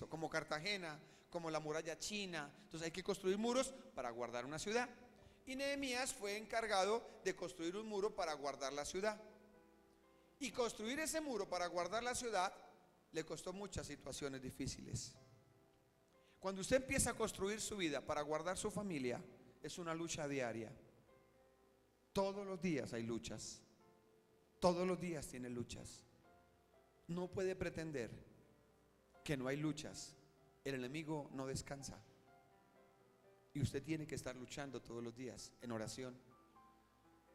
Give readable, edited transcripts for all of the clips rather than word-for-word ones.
Egipto, como Cartagena, como la muralla china. Entonces hay que construir muros para guardar una ciudad. Y Nehemías fue encargado de construir un muro para guardar la ciudad. Y construir ese muro para guardar la ciudad le costó muchas situaciones difíciles. Cuando usted empieza a construir su vida para guardar su familia, es una lucha diaria. Todos los días hay luchas. Todos los días tiene luchas. No puede pretender que no hay luchas. El enemigo no descansa. Y usted tiene que estar luchando todos los días en oración.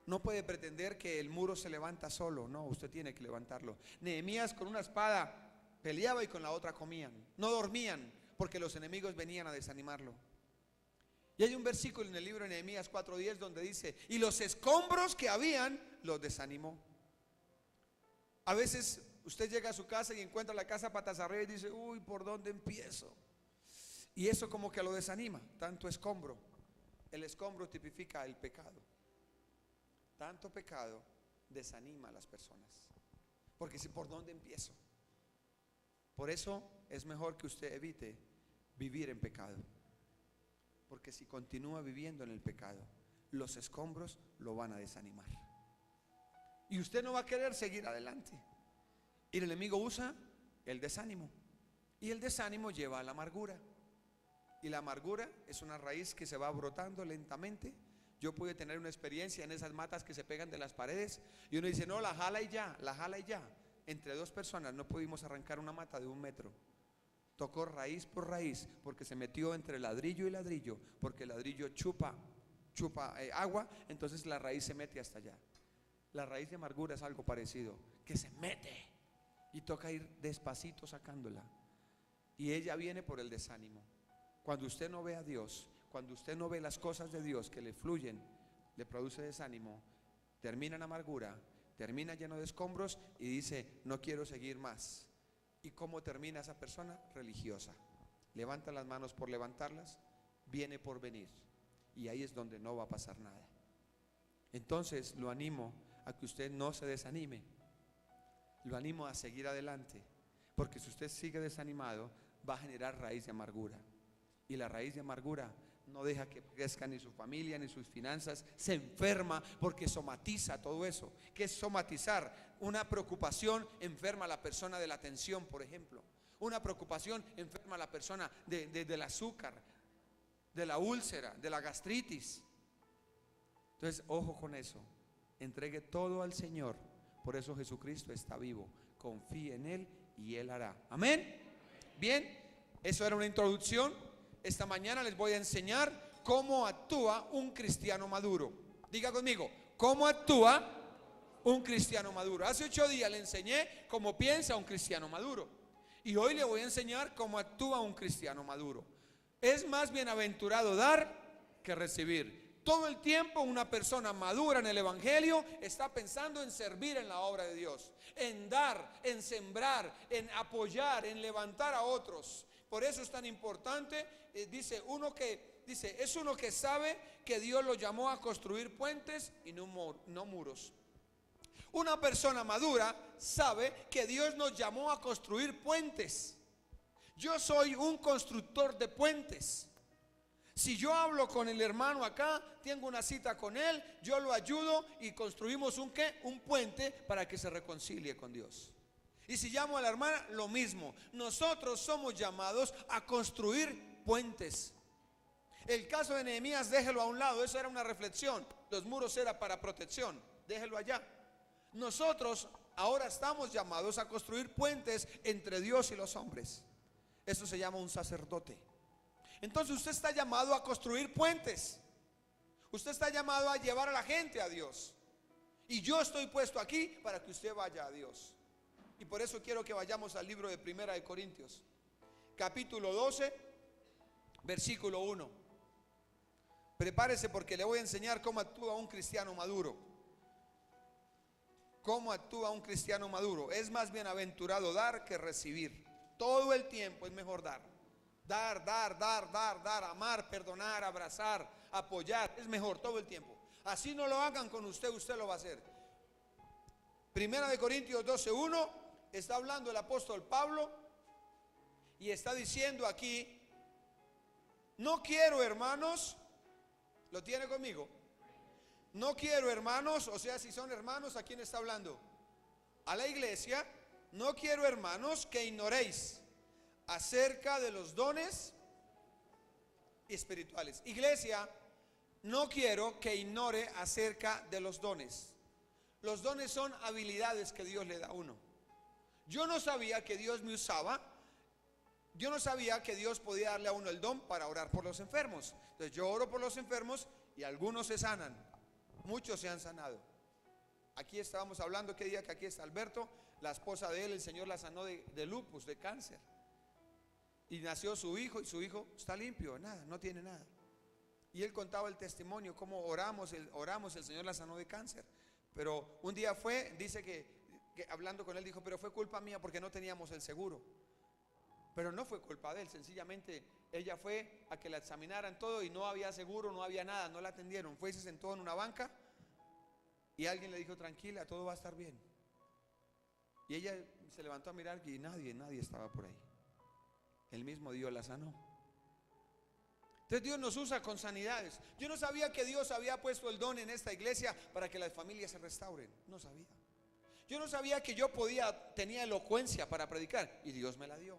No puede pretender que el muro se levanta solo. No, usted tiene que levantarlo. Nehemías con una espada peleaba y con la otra comían. No dormían porque los enemigos venían a desanimarlo. Y hay un versículo en el libro de Nehemías 4:10 donde dice: y los escombros que habían los desanimó. A veces usted llega a su casa y encuentra la casa patas arriba y dice: uy, ¿por dónde empiezo? Y eso como que lo desanima, tanto escombro. El escombro tipifica el pecado. Tanto pecado desanima a las personas. Porque si, ¿por dónde empiezo? Por eso es mejor que usted evite vivir en pecado. Porque si continúa viviendo en el pecado, los escombros lo van a desanimar. Y usted no va a querer seguir adelante. Y el enemigo usa el desánimo. Y el desánimo lleva a la amargura. Y la amargura es una raíz que se va brotando lentamente. Yo pude tener una experiencia en esas matas que se pegan de las paredes. Y uno dice: no, la jala y ya, la jala y ya. Entre dos personas no pudimos arrancar una mata de 1 metro. Tocó raíz por raíz, porque se metió entre ladrillo y ladrillo. Porque el ladrillo chupa agua, entonces la raíz se mete hasta allá. La raíz de amargura es algo parecido, que se mete y toca ir despacito sacándola. Y ella viene por el desánimo. Cuando usted no ve a Dios, cuando usted no ve las cosas de Dios que le fluyen, le produce desánimo, termina en amargura, termina lleno de escombros y dice: no quiero seguir más. ¿Y cómo termina esa persona? Religiosa. Levanta las manos por levantarlas, viene por venir. Y ahí es donde no va a pasar nada. Entonces lo animo a que usted no se desanime. Lo animo a seguir adelante. Porque si usted sigue desanimado, va a generar raíz de amargura. Y la raíz de amargura no deja que crezca ni su familia ni sus finanzas. Se enferma porque somatiza todo eso. ¿Qué es somatizar? Una preocupación enferma a la persona de la tensión, por ejemplo. Una preocupación enferma a la persona del azúcar, de la úlcera, de la gastritis. Entonces, ojo con eso. Entregue todo al Señor. Por eso Jesucristo está vivo. Confíe en Él y Él hará. Amén. Bien, eso era una introducción. Esta mañana les voy a enseñar cómo actúa un cristiano maduro. Diga conmigo: ¿cómo actúa un cristiano maduro? Hace 8 días le enseñé cómo piensa un cristiano maduro. Y hoy le voy a enseñar cómo actúa un cristiano maduro. Es más bienaventurado dar que recibir. Todo el tiempo una persona madura en el evangelio está pensando en servir en la obra de Dios, en dar, en sembrar, en apoyar, en levantar a otros. Por eso es tan importante, es uno que sabe que Dios lo llamó a construir puentes y no muros. Una persona madura sabe que Dios nos llamó a construir puentes. Yo soy un constructor de puentes. Si yo hablo con el hermano acá, tengo una cita con él, yo lo ayudo y construimos un puente para que se reconcilie con Dios. Y si llamo a la hermana, lo mismo. Nosotros somos llamados a construir puentes. El caso de Nehemías, déjelo a un lado, eso era una reflexión. Los muros era para protección, déjelo allá. Nosotros ahora estamos llamados a construir puentes entre Dios y los hombres. Eso se llama un sacerdote. Entonces usted está llamado a construir puentes. Usted está llamado a llevar a la gente a Dios. Y yo estoy puesto aquí para que usted vaya a Dios. Y por eso quiero que vayamos al libro de Primera de Corintios, capítulo 12, versículo 1. Prepárese porque le voy a enseñar cómo actúa un cristiano maduro. ¿Cómo actúa un cristiano maduro? Es más bienaventurado dar que recibir. Todo el tiempo es mejor dar. Dar, amar, perdonar, abrazar, apoyar. Es mejor todo el tiempo. Así no lo hagan con usted, usted lo va a hacer. Primera de Corintios 12:1 está hablando el apóstol Pablo Y está diciendo aquí, no quiero, hermanos, ¿lo tiene conmigo? No quiero, hermanos, o sea, si son hermanos, ¿a quién está hablando? A la iglesia. No quiero, hermanos, que ignoréis acerca de los dones espirituales. Iglesia, no quiero que ignore acerca de los dones. Los dones son habilidades que Dios le da a uno. Yo no sabía que Dios me usaba. Yo no sabía que Dios podía darle a uno el don para orar por los enfermos. Entonces yo oro por los enfermos y algunos se sanan. Muchos se han sanado. Aquí estábamos hablando, ¿qué día? Que aquí está Alberto, la esposa de él, el Señor la sanó de lupus, de cáncer. Y nació su hijo y su hijo está limpio, nada, no tiene nada. Y él contaba el testimonio, cómo oramos, el Señor la sanó de cáncer. Pero un día fue, dice que hablando con él dijo, pero fue culpa mía porque no teníamos el seguro. Pero no fue culpa de él, sencillamente ella fue a que la examinaran todo y no había seguro, no había nada, no la atendieron. Fue y se sentó en una banca y alguien le dijo, tranquila, todo va a estar bien. Y ella se levantó a mirar y nadie estaba por ahí. El mismo Dios la sanó. Entonces Dios nos usa con sanidades. Yo no sabía que Dios había puesto el don en esta iglesia para que las familias se restauren. No sabía. Yo no sabía que yo tenía elocuencia para predicar y Dios me la dio.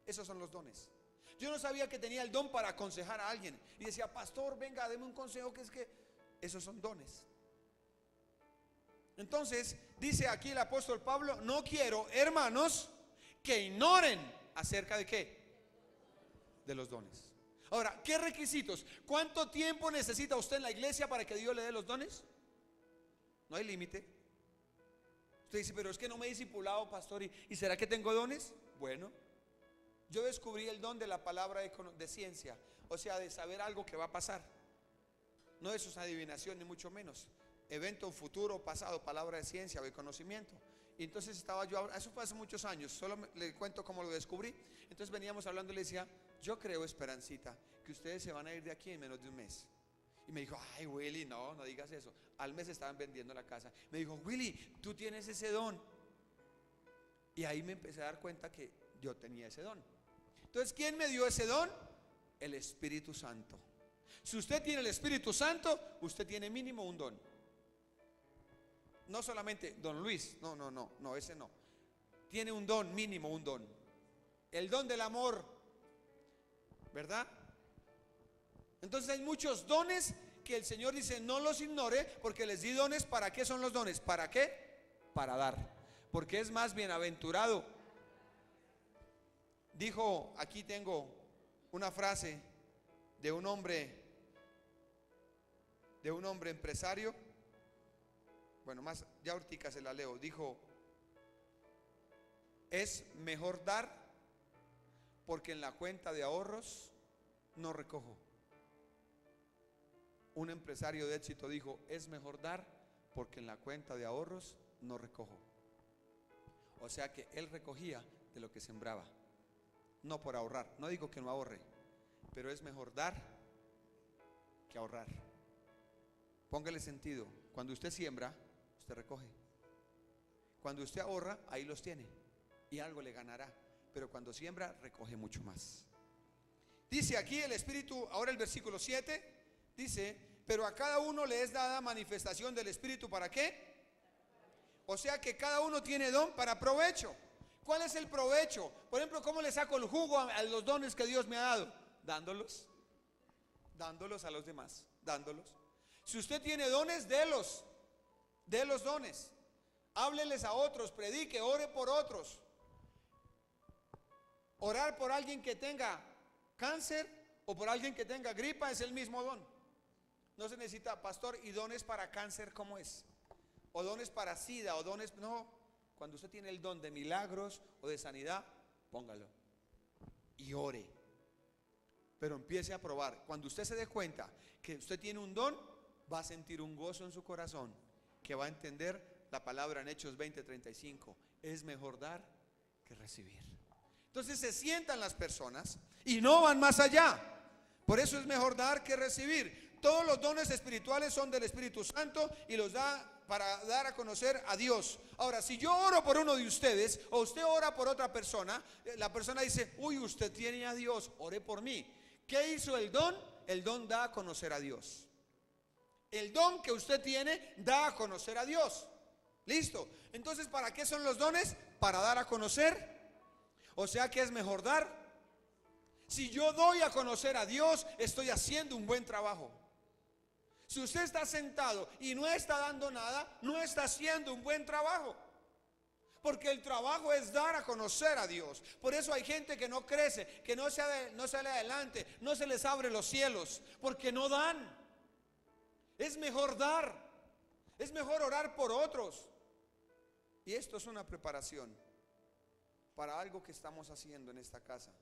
Esos son los dones. Yo no sabía que tenía el don para aconsejar a alguien y decía, pastor, venga, deme un consejo, que es que esos son dones. Entonces dice aquí el apóstol Pablo, no quiero, hermanos, que ignoren acerca de qué, de los dones. Ahora, ¿qué requisitos? ¿Cuánto tiempo necesita usted en la iglesia para que Dios le dé los dones? No hay límite. Usted dice, pero es que no me he discipulado, pastor, ¿y será que tengo dones? Bueno, yo descubrí el don de la palabra de ciencia, o sea, de saber algo que va a pasar. No eso es adivinación, ni mucho menos. Evento futuro, pasado, palabra de ciencia o de conocimiento. Y entonces estaba yo, eso fue hace muchos años, solo le cuento cómo lo descubrí. Entonces veníamos hablando y le decía, yo creo, Esperancita, que ustedes se van a ir de aquí en menos de un mes. Y me dijo, ay Willy, no digas eso. Al mes estaban vendiendo la casa. Me dijo, Willy, tú tienes ese don. Y ahí me empecé a dar cuenta que yo tenía ese don. Entonces, ¿quién me dio ese don? El Espíritu Santo. Si usted tiene el Espíritu Santo, usted tiene mínimo un don. No solamente don Luis, no, ese no. Tiene un don, mínimo un don. El don del amor, ¿verdad? Entonces hay muchos dones que el Señor dice no los ignore, porque les di dones. ¿Para qué son los dones? ¿Para qué? Para dar. Porque es más bienaventurado. Dijo, aquí tengo una frase de un hombre empresario. Bueno, más, ya ahorita se la leo. Dijo, es mejor dar porque en la cuenta de ahorros no recojo. Un empresario de éxito dijo, es mejor dar porque en la cuenta de ahorros no recojo. O sea que él recogía de lo que sembraba, no por ahorrar. No digo que no ahorre, pero es mejor dar que ahorrar. Póngale sentido. Cuando usted siembra, usted recoge. Cuando usted ahorra, ahí los tiene y algo le ganará. Pero cuando siembra, recoge mucho más. Dice aquí el Espíritu, ahora el versículo 7 dice, pero a cada uno le es dada manifestación del Espíritu. ¿Para qué? O sea que cada uno tiene don para provecho. ¿Cuál es el provecho? Por ejemplo, ¿cómo le saco el jugo a los dones que Dios me ha dado? Dándolos a los demás, dándolos. Si usted tiene dones, délos, dé los dones. Hábleles a otros, predique, ore por otros. Orar por alguien que tenga cáncer o por alguien que tenga gripa es el mismo don. No se necesita, pastor, y dones para cáncer, ¿cómo es? O dones para sida, o dones, no. Cuando usted tiene el don de milagros o de sanidad, póngalo y ore. Pero empiece a probar. Cuando usted se dé cuenta que usted tiene un don, va a sentir un gozo en su corazón, que va a entender la palabra en Hechos 20:35. Es mejor dar que recibir. Entonces se sientan las personas y no van más allá. Por eso es mejor dar que recibir. Todos los dones espirituales son del Espíritu Santo y los da para dar a conocer a Dios. Ahora, si yo oro por uno de ustedes o usted ora por otra persona, la persona dice, uy, usted tiene a Dios, ore por mí. ¿Qué hizo el don? El don da a conocer a Dios. El don que usted tiene da a conocer a Dios. Listo. Entonces, ¿para qué son los dones? Para dar a conocer. O sea que es mejor dar. Si yo doy a conocer a Dios, estoy haciendo un buen trabajo. Si usted está sentado y no está dando nada, no está haciendo un buen trabajo. Porque el trabajo es dar a conocer a Dios. Por eso hay gente que no crece, que no sale adelante, no se les abre los cielos, porque no dan. Es mejor dar, es mejor orar por otros. Y esto es una preparación para algo que estamos haciendo en esta casa.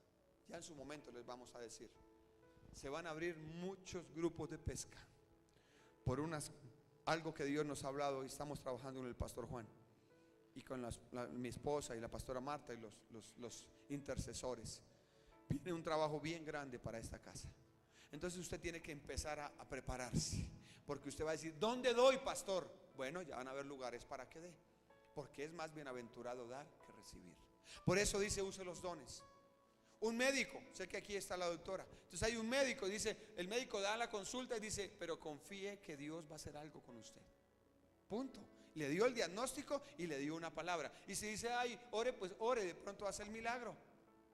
Ya en su momento les vamos a decir. Se van a abrir muchos grupos de pesca por algo que Dios nos ha hablado y estamos trabajando con el pastor Juan y con mi esposa y la pastora Marta y los intercesores. Viene un trabajo bien grande para esta casa. Entonces usted tiene que empezar a prepararse, porque usted va a decir, ¿dónde doy, pastor? Bueno, ya van a haber lugares para que dé, porque es más bienaventurado dar que recibir. Por eso dice, use los dones. Un médico, sé que aquí está la doctora, entonces hay un médico, dice, el médico da la consulta y dice, pero confíe que Dios va a hacer algo con usted. Punto. Le dio el diagnóstico y le dio una palabra. Y si dice, ay, ore, pues ore, de pronto hace el milagro.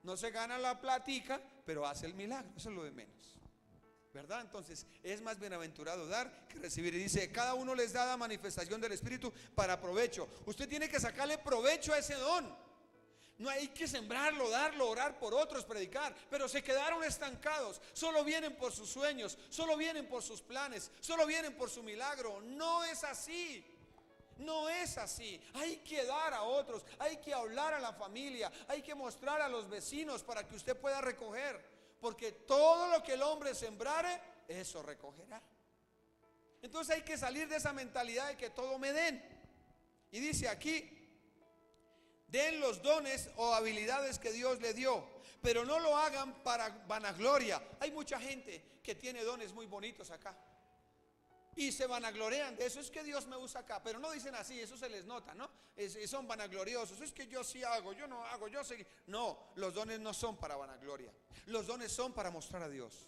No se gana la platica, pero hace el milagro, eso es lo de menos, ¿verdad? Entonces es más bienaventurado dar que recibir. Y dice, cada uno les da la manifestación del Espíritu para provecho. Usted tiene que sacarle provecho a ese don. No hay que sembrarlo, darlo, orar por otros, predicar. Pero se quedaron estancados. Solo vienen por sus sueños, solo vienen por sus planes, solo vienen por su milagro. No es así. No es así. Hay que dar a otros, hay que hablar a la familia, hay que mostrar a los vecinos para que usted pueda recoger. Porque todo lo que el hombre sembrare, eso recogerá. Entonces hay que salir de esa mentalidad de que todo me den. Y dice aquí, den los dones o habilidades que Dios le dio, pero no lo hagan para vanagloria. Hay mucha gente que tiene dones muy bonitos acá y se vanaglorean de eso. Es que Dios me usa acá, pero no dicen así, eso se les nota, ¿no? Son vanagloriosos. Es que yo sí hago, yo no hago, yo sí. No, los dones no son para vanagloria. Los dones son para mostrar a Dios.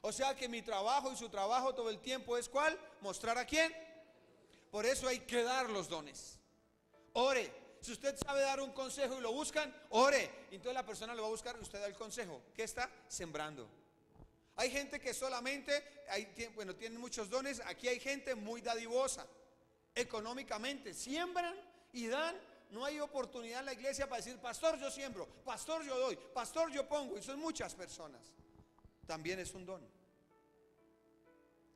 O sea que mi trabajo y su trabajo todo el tiempo es ¿cuál? Mostrar a quién. Por eso hay que dar los dones. Ore. Si usted sabe dar un consejo y lo buscan, ore. Entonces la persona lo va a buscar y usted da el consejo. ¿Qué está? Sembrando. Hay gente que solamente, tienen muchos dones. Aquí hay gente muy dadivosa. Económicamente, siembran y dan. No hay oportunidad en la iglesia para decir, pastor yo siembro, pastor yo doy, pastor yo pongo. Y son muchas personas. También es un don.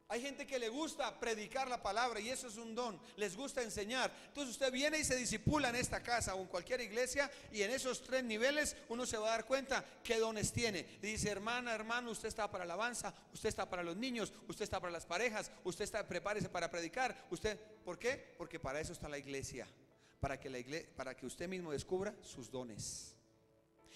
Hay gente que le gusta predicar la palabra y eso es un don, les gusta enseñar. Entonces usted viene y se discipula en esta casa o en cualquier iglesia y en esos 3 niveles uno se va a dar cuenta qué dones tiene. Y dice, hermana, hermano, usted está para alabanza, usted está para los niños, usted está para las parejas, usted está, prepárese para predicar. ¿Por qué? Porque para eso está la iglesia, para que usted mismo descubra sus dones.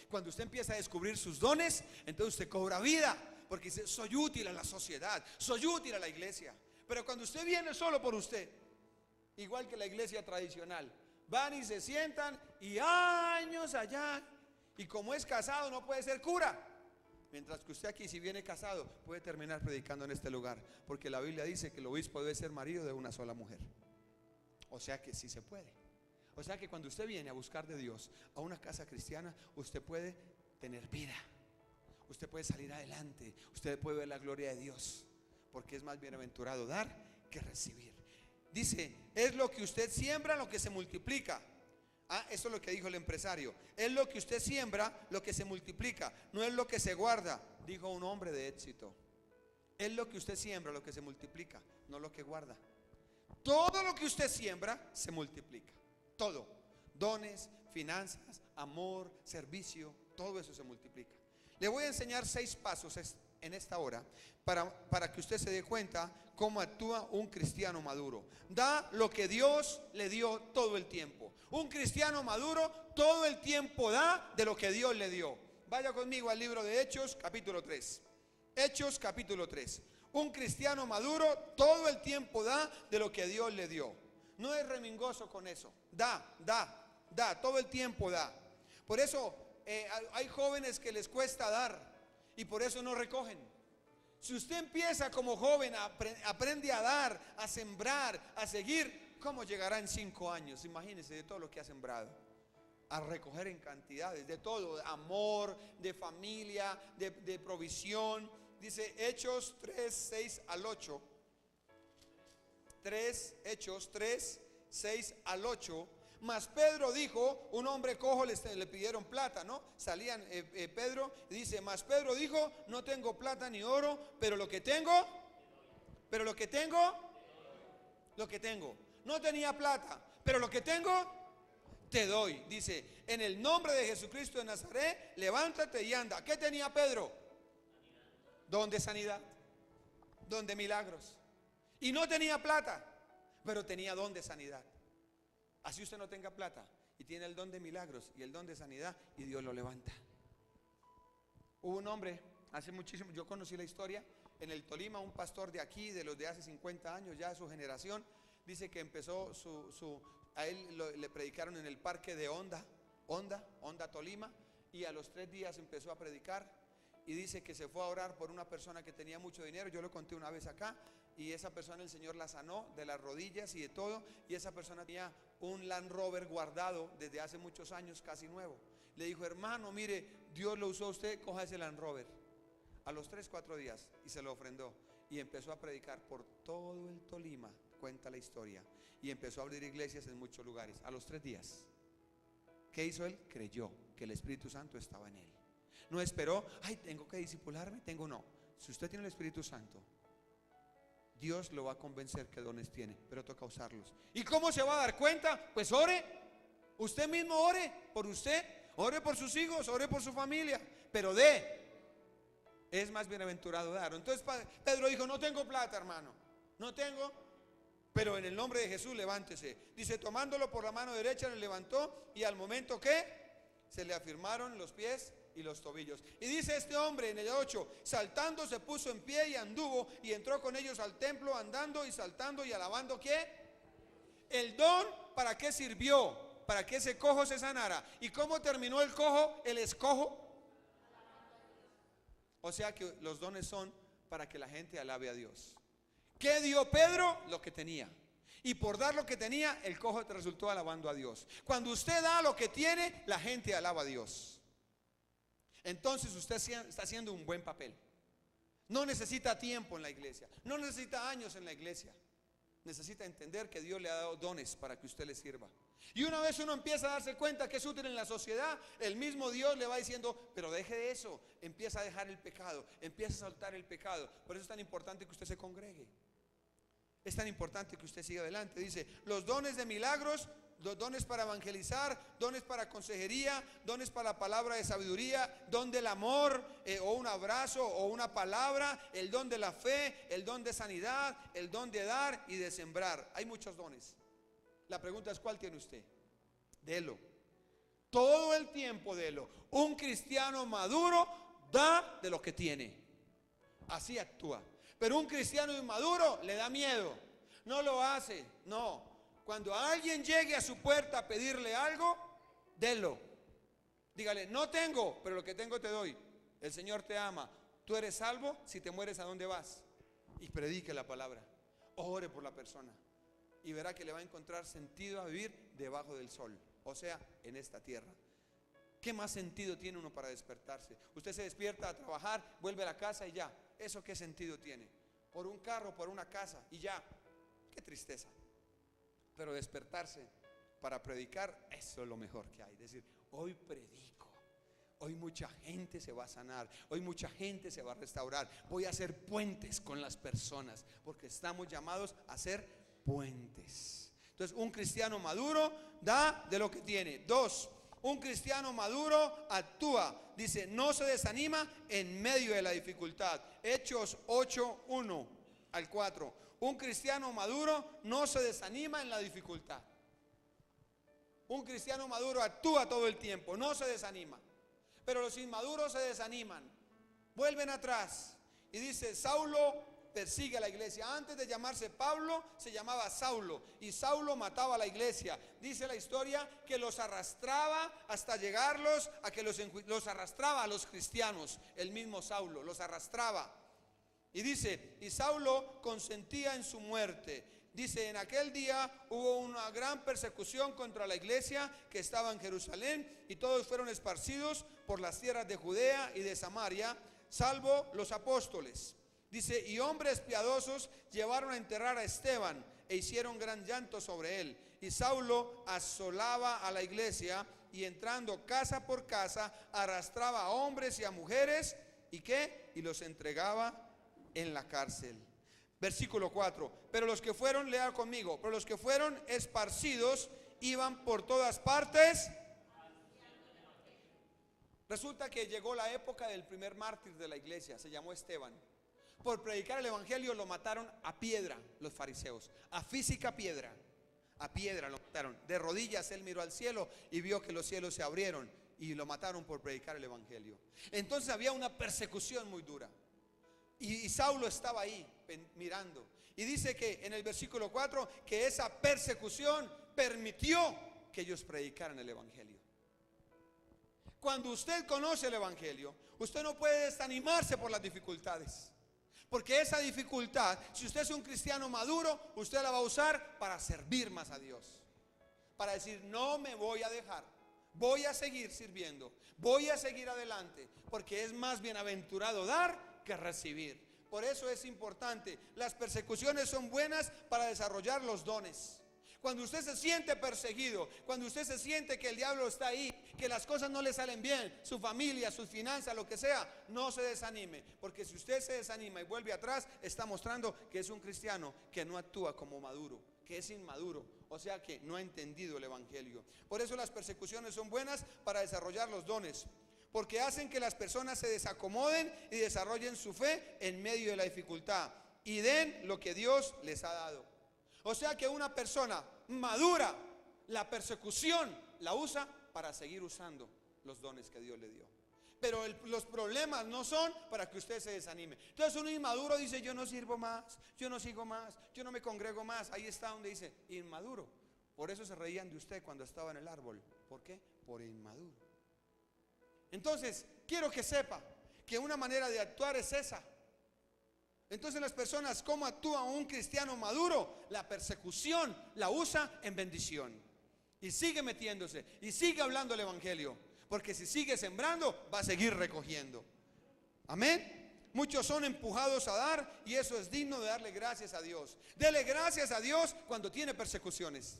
Cuando usted empieza a descubrir sus dones, entonces usted cobra vida. Porque dice, soy útil a la sociedad, soy útil a la iglesia. Pero cuando usted viene solo por usted, igual que la iglesia tradicional, van y se sientan y años allá. Y como es casado no puede ser cura. Mientras que usted aquí, si viene casado, puede terminar predicando en este lugar. Porque la Biblia dice que el obispo debe ser marido de una sola mujer. O sea que sí se puede. O sea que cuando usted viene a buscar de Dios a una casa cristiana, usted puede tener vida. Usted puede salir adelante, usted puede ver la gloria de Dios, porque es más bienaventurado dar que recibir. Dice, es lo que usted siembra lo que se multiplica. Eso es lo que dijo el empresario. Es lo que usted siembra lo que se multiplica, no es lo que se guarda, dijo un hombre de éxito. Es lo que usted siembra lo que se multiplica, no lo que guarda. Todo lo que usted siembra se multiplica, todo. Dones, finanzas, amor, servicio, todo eso se multiplica. Le voy a enseñar 6 pasos en esta hora para que usted se dé cuenta cómo actúa un cristiano maduro. Da lo que Dios le dio todo el tiempo. Un cristiano maduro todo el tiempo da de lo que Dios le dio. Vaya conmigo al libro de Hechos capítulo 3. Hechos capítulo 3. Un cristiano maduro todo el tiempo da de lo que Dios le dio. No es remingoso con eso. Da, todo el tiempo da. Por eso hay jóvenes que les cuesta dar y por eso no recogen. Si usted empieza como joven, aprende a dar, a sembrar, a seguir, ¿cómo llegará en 5 años? Imagínese de todo lo que ha sembrado. A recoger en cantidades, de todo, de amor, de familia, de provisión. Dice Hechos 3, 6 al 8. Hechos 3, 6 al 8. Mas Pedro dijo, un hombre cojo le pidieron plata, ¿no? Salían Pedro y dice, mas Pedro dijo, no tengo plata ni oro, pero lo que tengo, no tenía plata, pero lo que tengo, te doy. Dice, en el nombre de Jesucristo de Nazaret, levántate y anda. ¿Qué tenía Pedro? Don de sanidad, don de milagros. Y no tenía plata, pero tenía don de sanidad. Así usted no tenga plata y tiene el don de milagros y el don de sanidad y Dios lo levanta. Hubo un hombre hace muchísimo, yo conocí la historia en el Tolima, un pastor de aquí, de los de hace 50 años, ya de su generación, dice que empezó a él le predicaron en el parque de Honda Tolima, y a los 3 días empezó a predicar. Y dice que se fue a orar por una persona que tenía mucho dinero. Yo lo conté una vez acá. Y esa persona el Señor la sanó de las rodillas y de todo. Y esa persona tenía un Land Rover guardado desde hace muchos años, casi nuevo. Le dijo, hermano, mire, Dios lo usó a usted, coja ese Land Rover. A los 3, 4 días, y se lo ofrendó. Y empezó a predicar por todo el Tolima, cuenta la historia. Y empezó a abrir iglesias en muchos lugares. A los 3 días, ¿qué hizo él? Creyó que el Espíritu Santo estaba en él. No esperó, ay, tengo que discipularme, no. Si usted tiene el Espíritu Santo, Dios lo va a convencer que dones tiene, pero toca usarlos. ¿Y cómo se va a dar cuenta? Pues ore, usted mismo ore por usted, ore por sus hijos, ore por su familia, pero es más bienaventurado dar. Entonces Pedro dijo, no tengo plata, hermano, no tengo, pero en el nombre de Jesús levántese. Dice, tomándolo por la mano derecha le levantó, y al momento que se le afirmaron los pies y los tobillos. Y dice este hombre en el 8, saltando se puso en pie y anduvo y entró con ellos al templo, andando y saltando y alabando. ¿Qué? El don, ¿para qué sirvió? Para que ese cojo se sanara. ¿Y cómo terminó el cojo, el escojo? O sea que los dones son para que la gente alabe a Dios. ¿Qué dio Pedro? Lo que tenía. Y por dar lo que tenía, el cojo te resultó alabando a Dios. Cuando usted da lo que tiene, la gente alaba a Dios. Entonces usted está haciendo un buen papel. No necesita tiempo en la iglesia, no necesita años en la iglesia. Necesita entender que Dios le ha dado dones para que usted le sirva. Y una vez uno empieza a darse cuenta que es útil en la sociedad, el mismo Dios le va diciendo, pero deje de eso, empieza a dejar el pecado, empieza a soltar el pecado. Por eso es tan importante que usted se congregue. Es tan importante que usted siga adelante. Dice, los dones de milagros, los dones para evangelizar, dones para consejería, dones para la palabra de sabiduría, don del amor, o un abrazo o una palabra, el don de la fe, el don de sanidad, el don de dar y de sembrar. Hay muchos dones. La pregunta es, ¿cuál tiene usted? Delo. Todo el tiempo delo. Un cristiano maduro da de lo que tiene. Así actúa. Pero un cristiano inmaduro le da miedo. No lo hace. No. Cuando alguien llegue a su puerta a pedirle algo, délo. Dígale, no tengo, pero lo que tengo te doy. El Señor te ama. Tú eres salvo, si te mueres, ¿a dónde vas? Y predique la palabra. Ore por la persona. Y verá que le va a encontrar sentido a vivir debajo del sol. O sea, en esta tierra. ¿Qué más sentido tiene uno para despertarse? Usted se despierta a trabajar, vuelve a la casa y ya. ¿Eso qué sentido tiene? Por un carro, por una casa y ya. Qué tristeza. Pero despertarse para predicar, eso es lo mejor que hay. Es decir, hoy predico, hoy mucha gente se va a sanar, hoy mucha gente se va a restaurar. Voy a hacer puentes con las personas, porque estamos llamados a hacer puentes. Entonces, un cristiano maduro da de lo que tiene. 2, un cristiano maduro actúa. Dice, no se desanima en medio de la dificultad. Hechos 8, 1 al 4. Un cristiano maduro no se desanima en la dificultad. Un cristiano maduro actúa todo el tiempo, no se desanima. Pero los inmaduros se desaniman, vuelven atrás. Y dice, Saulo persigue a la iglesia. Antes de llamarse Pablo, se llamaba Saulo, y Saulo mataba a la iglesia. Dice la historia que los arrastraba hasta llegarlos a que los arrastraba a los cristianos. El mismo Saulo los arrastraba. Y dice, y Saulo consentía en su muerte. Dice, en aquel día hubo una gran persecución contra la iglesia que estaba en Jerusalén, y todos fueron esparcidos por las tierras de Judea y de Samaria, salvo los apóstoles. Dice, y hombres piadosos llevaron a enterrar a Esteban e hicieron gran llanto sobre él. Y Saulo asolaba a la iglesia, y entrando casa por casa arrastraba a hombres y a mujeres, ¿y qué? Y los entregaba en la cárcel. Versículo 4. Pero los que fueron, lea conmigo, pero los que fueron esparcidos iban por todas partes. Resulta que llegó la época del primer mártir de la iglesia, se llamó Esteban. Por predicar el evangelio lo mataron a piedra los fariseos, a física piedra, a piedra lo mataron. De rodillas él miró al cielo y vio que los cielos se abrieron, y lo mataron por predicar el evangelio. Entonces había una persecución muy dura. Y Saulo estaba ahí mirando. Y dice que en el versículo 4 que esa persecución permitió que ellos predicaran el evangelio. Cuando usted conoce el evangelio, usted no puede desanimarse por las dificultades. Porque esa dificultad, si usted es un cristiano maduro, usted la va a usar para servir más a Dios. Para decir, no me voy a dejar, voy a seguir sirviendo, voy a seguir adelante. Porque es más bienaventurado dar que recibir. Por eso es importante. Las persecuciones son buenas para desarrollar los dones. Cuando usted se siente perseguido, cuando usted se siente que el diablo está ahí, que las cosas no le salen bien, su familia, sus finanzas, lo que sea, no se desanime, porque si usted se desanima y vuelve atrás, está mostrando que es un cristiano que no actúa como maduro, que es inmaduro, o sea que no ha entendido el evangelio. Por eso las persecuciones son buenas para desarrollar los dones, porque hacen que las personas se desacomoden y desarrollen su fe en medio de la dificultad y den lo que Dios les ha dado. O sea que una persona madura, la persecución la usa para seguir usando los dones que Dios le dio. Pero los problemas no son para que usted se desanime. Entonces uno inmaduro dice, yo no sirvo más, yo no sigo más, yo no me congrego más. Ahí está donde dice, inmaduro. Por eso se reían de usted cuando estaba en el árbol. ¿Por qué? Por inmaduro. Entonces, quiero que sepa que una manera de actuar es esa. Entonces las personas, ¿cómo actúa un cristiano maduro? La persecución la usa en bendición. Y sigue metiéndose, y sigue hablando el evangelio. Porque si sigue sembrando, va a seguir recogiendo. Amén. Muchos son empujados a dar, y eso es digno de darle gracias a Dios. Dele gracias a Dios cuando tiene persecuciones.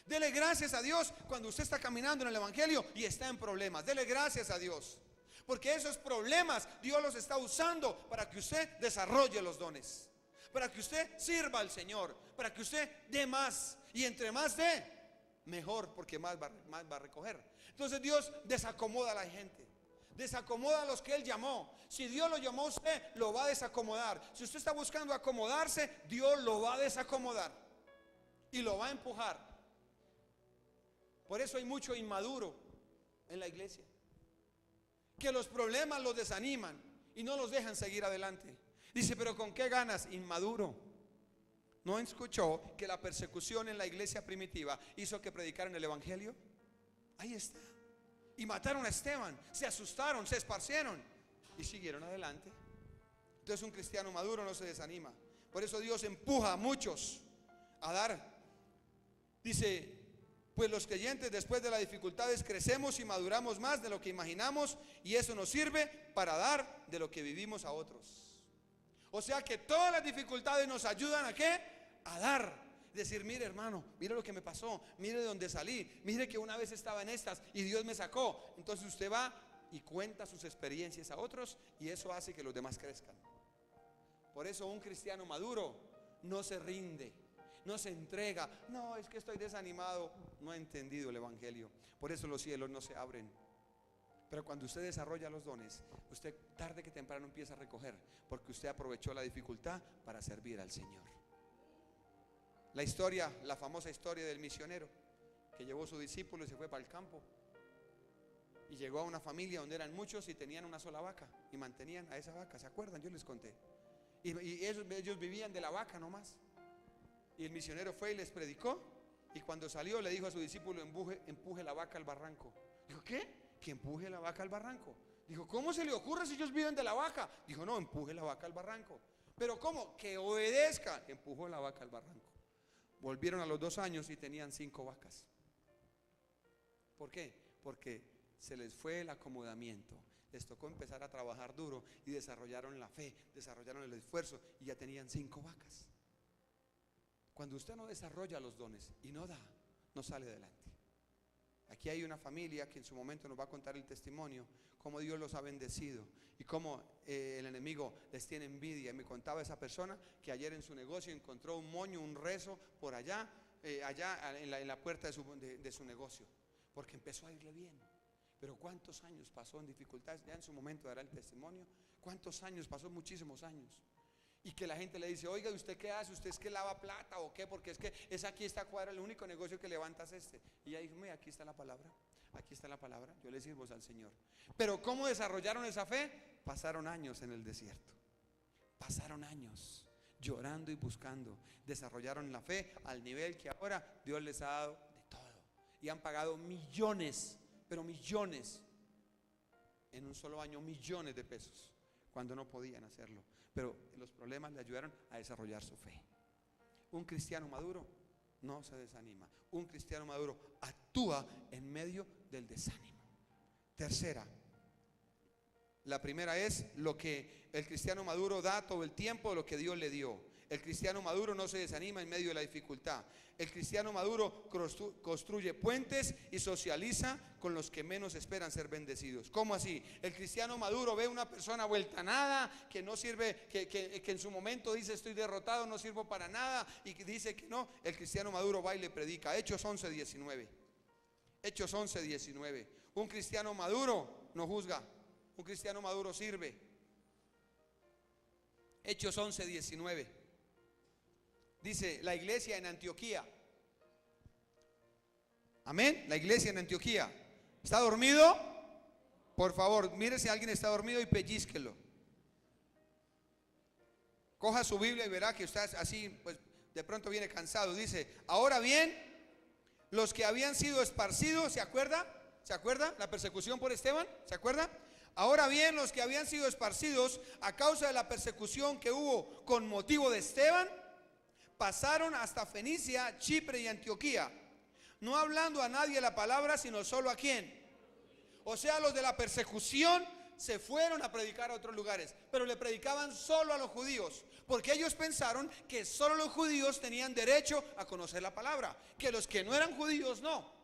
Dele gracias a Dios cuando usted está caminando en el evangelio y está en problemas. Dele gracias a Dios. Porque esos problemas Dios los está usando para que usted desarrolle los dones, para que usted sirva al Señor, para que usted dé más. Y entre más dé, mejor, porque más va a recoger. Entonces Dios desacomoda a la gente, desacomoda a los que Él llamó. Si Dios lo llamó a usted, lo va a desacomodar. Si usted está buscando acomodarse, Dios lo va a desacomodar y lo va a empujar. Por eso hay mucho inmaduro en la iglesia, que los problemas los desaniman y no los dejan seguir adelante. Dice, pero ¿con qué ganas? Inmaduro. ¿No escuchó que la persecución en la iglesia primitiva hizo que predicaran el evangelio? Ahí está. Y mataron a Esteban, se asustaron, se esparcieron y siguieron adelante. Entonces un cristiano maduro no se desanima. Por eso Dios empuja a muchos a dar. Dice, pues los creyentes después de las dificultades crecemos y maduramos más de lo que imaginamos, y eso nos sirve para dar de lo que vivimos a otros. O sea que todas las dificultades nos ayudan ¿a qué? A dar. Decir, mire hermano, mire lo que me pasó, mire de dónde salí, mire que una vez estaba en estas y Dios me sacó. Entonces usted va y cuenta sus experiencias a otros, y eso hace que los demás crezcan. Por eso un cristiano maduro no se rinde, no se entrega. No, es que estoy desanimado. No ha entendido el evangelio. Por eso los cielos no se abren. Pero cuando usted desarrolla los dones, usted tarde que temprano empieza a recoger, porque usted aprovechó la dificultad para servir al Señor. La historia, la famosa historia del misionero que llevó a su discípulo y se fue para el campo, y llegó a una familia donde eran muchos y tenían una sola vaca y mantenían a esa vaca. ¿Se acuerdan? Yo les conté. Y ellos vivían de la vaca nomás. Y el misionero fue y les predicó. Y cuando salió le dijo a su discípulo: empuje la vaca al barranco. Dijo: ¿qué? Que empuje la vaca al barranco. Dijo: ¿cómo se le ocurre si ellos viven de la vaca? Dijo: no, empuje la vaca al barranco. ¿Pero cómo? Que obedezca. Empujó la vaca al barranco. Volvieron a los 2 años y tenían 5 vacas. ¿Por qué? Porque se les fue el acomodamiento. Les tocó empezar a trabajar duro y desarrollaron la fe, desarrollaron el esfuerzo y ya tenían 5 vacas. Cuando usted no desarrolla los dones y no da, no sale adelante. Aquí hay una familia que en su momento nos va a contar el testimonio, cómo Dios los ha bendecido y cómo el enemigo les tiene envidia. Y me contaba esa persona que ayer en su negocio encontró un moño, un rezo por allá, en la puerta de su negocio, porque empezó a irle bien. Pero ¿cuántos años pasó en dificultades? Ya en su momento dará el testimonio. ¿Cuántos años pasó? Muchísimos años. Y que la gente le dice: oiga, ¿usted qué hace? ¿Usted es que lava plata o qué? Porque es que es aquí esta cuadra, el único negocio que levantas este. Y ella dijo: mira, aquí está la palabra, aquí está la palabra, yo le sirvo al Señor. Pero ¿cómo desarrollaron esa fe? Pasaron años en el desierto. Pasaron años llorando y buscando. Desarrollaron la fe al nivel que ahora Dios les ha dado de todo. Y han pagado millones, pero millones, en un solo año, millones de pesos, cuando no podían hacerlo. Pero los problemas le ayudaron a desarrollar su fe. Un cristiano maduro no se desanima. Un cristiano maduro actúa en medio del desánimo. Tercera, la primera es lo que el cristiano maduro da todo el tiempo, lo que Dios le dio. El cristiano maduro no se desanima en medio de la dificultad. El cristiano maduro construye puentes y socializa con los que menos esperan ser bendecidos. ¿Cómo así? El cristiano maduro ve una persona vuelta a nada, que no sirve, que en su momento dice: estoy derrotado, no sirvo para nada, y que dice que no. El cristiano maduro va y le predica. Hechos 11:19. Hechos 11:19. Un cristiano maduro no juzga, un cristiano maduro sirve. Hechos 11:19. Dice la iglesia en Antioquía. Amén. La iglesia en Antioquía. ¿Está dormido? Por favor, mire si alguien está dormido y pellizquelo. Coja su Biblia y verá que está así, pues de pronto viene cansado. Dice: ahora bien, los que habían sido esparcidos, ¿se acuerda? ¿Se acuerda? La persecución por Esteban, ¿se acuerda? Ahora bien, los que habían sido esparcidos a causa de la persecución que hubo con motivo de Esteban, pasaron hasta Fenicia, Chipre y Antioquía, no hablando a nadie la palabra, sino solo a quién. O sea, los de la persecución se fueron a predicar a otros lugares, pero le predicaban solo a los judíos, porque ellos pensaron que solo los judíos tenían derecho a conocer la palabra, que los que no eran judíos no.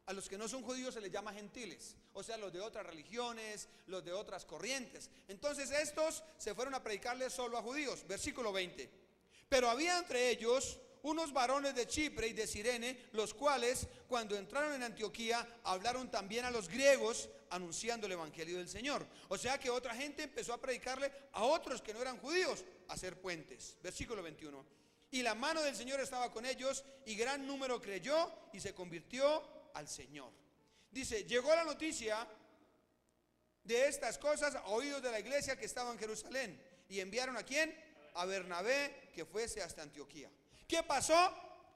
A los que no son judíos se les llama gentiles, o sea, los de otras religiones, los de otras corrientes. Entonces estos se fueron a predicarles solo a judíos. Versículo 20. Pero había entre ellos unos varones de Chipre y de Cirene, los cuales, cuando entraron en Antioquía, hablaron también a los griegos, anunciando el evangelio del Señor. O sea que otra gente empezó a predicarle a otros que no eran judíos, a hacer puentes. Versículo 21. Y la mano del Señor estaba con ellos, y gran número creyó y se convirtió al Señor. Dice: llegó la noticia de estas cosas a oídos de la iglesia que estaba en Jerusalén, y enviaron ¿a quién? A Bernabé, que fuese hasta Antioquía. ¿Qué pasó?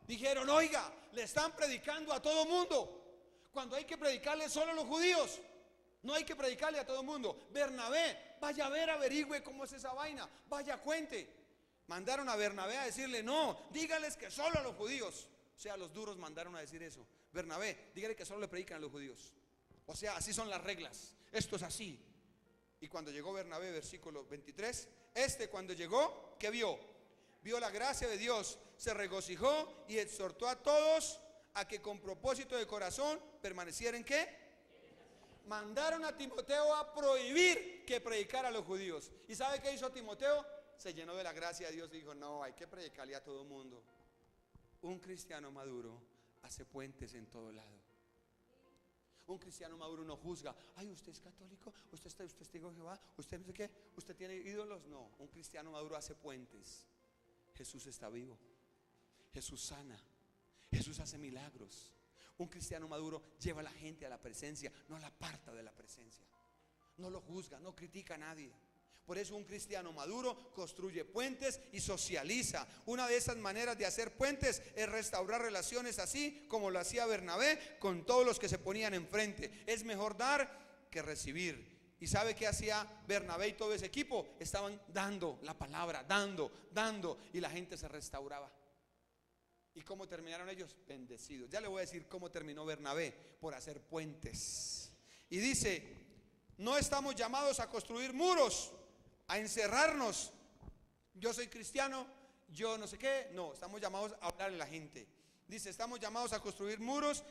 Dijeron: oiga, le están predicando a todo mundo, cuando hay que predicarle solo a los judíos. No hay que predicarle a todo mundo. Bernabé, vaya a ver, averigüe cómo es esa vaina, vaya, cuente. Mandaron a Bernabé a decirle: no, dígales que solo a los judíos. O sea, los duros mandaron a decir eso. Bernabé, dígale que solo le predican a los judíos. O sea, así son las reglas, esto es así. Y cuando llegó Bernabé, versículo 23, cuando llegó, ¿qué vio? Vio la gracia de Dios, se regocijó y exhortó a todos a que con propósito de corazón permanecieran, ¿qué? Mandaron a Timoteo a prohibir que predicara a los judíos. ¿Y sabe qué hizo Timoteo? Se llenó de la gracia de Dios y dijo: no, hay que predicarle a todo mundo. Un cristiano maduro hace puentes en todo lado. Un cristiano maduro no juzga: ay, usted es católico, usted es testigo de Jehová, usted no sé qué, usted tiene ídolos. No, un cristiano maduro hace puentes. Jesús está vivo, Jesús sana, Jesús hace milagros. Un cristiano maduro lleva a la gente a la presencia, no la aparta de la presencia. No lo juzga, no critica a nadie. Por eso un cristiano maduro construye puentes y socializa. Una de esas maneras de hacer puentes es restaurar relaciones, así como lo hacía Bernabé con todos los que se ponían enfrente. Es mejor dar que recibir. ¿Y sabe qué hacía Bernabé y todo ese equipo? Estaban dando la palabra, dando, y la gente se restauraba. ¿Y cómo terminaron ellos? Bendecidos. Ya le voy a decir cómo terminó Bernabé: por hacer puentes. Y dice: no estamos llamados a construir muros, a encerrarnos. Yo soy cristiano, yo no sé qué. No, estamos llamados a hablarle a la gente. Dice: estamos llamados a construir muros.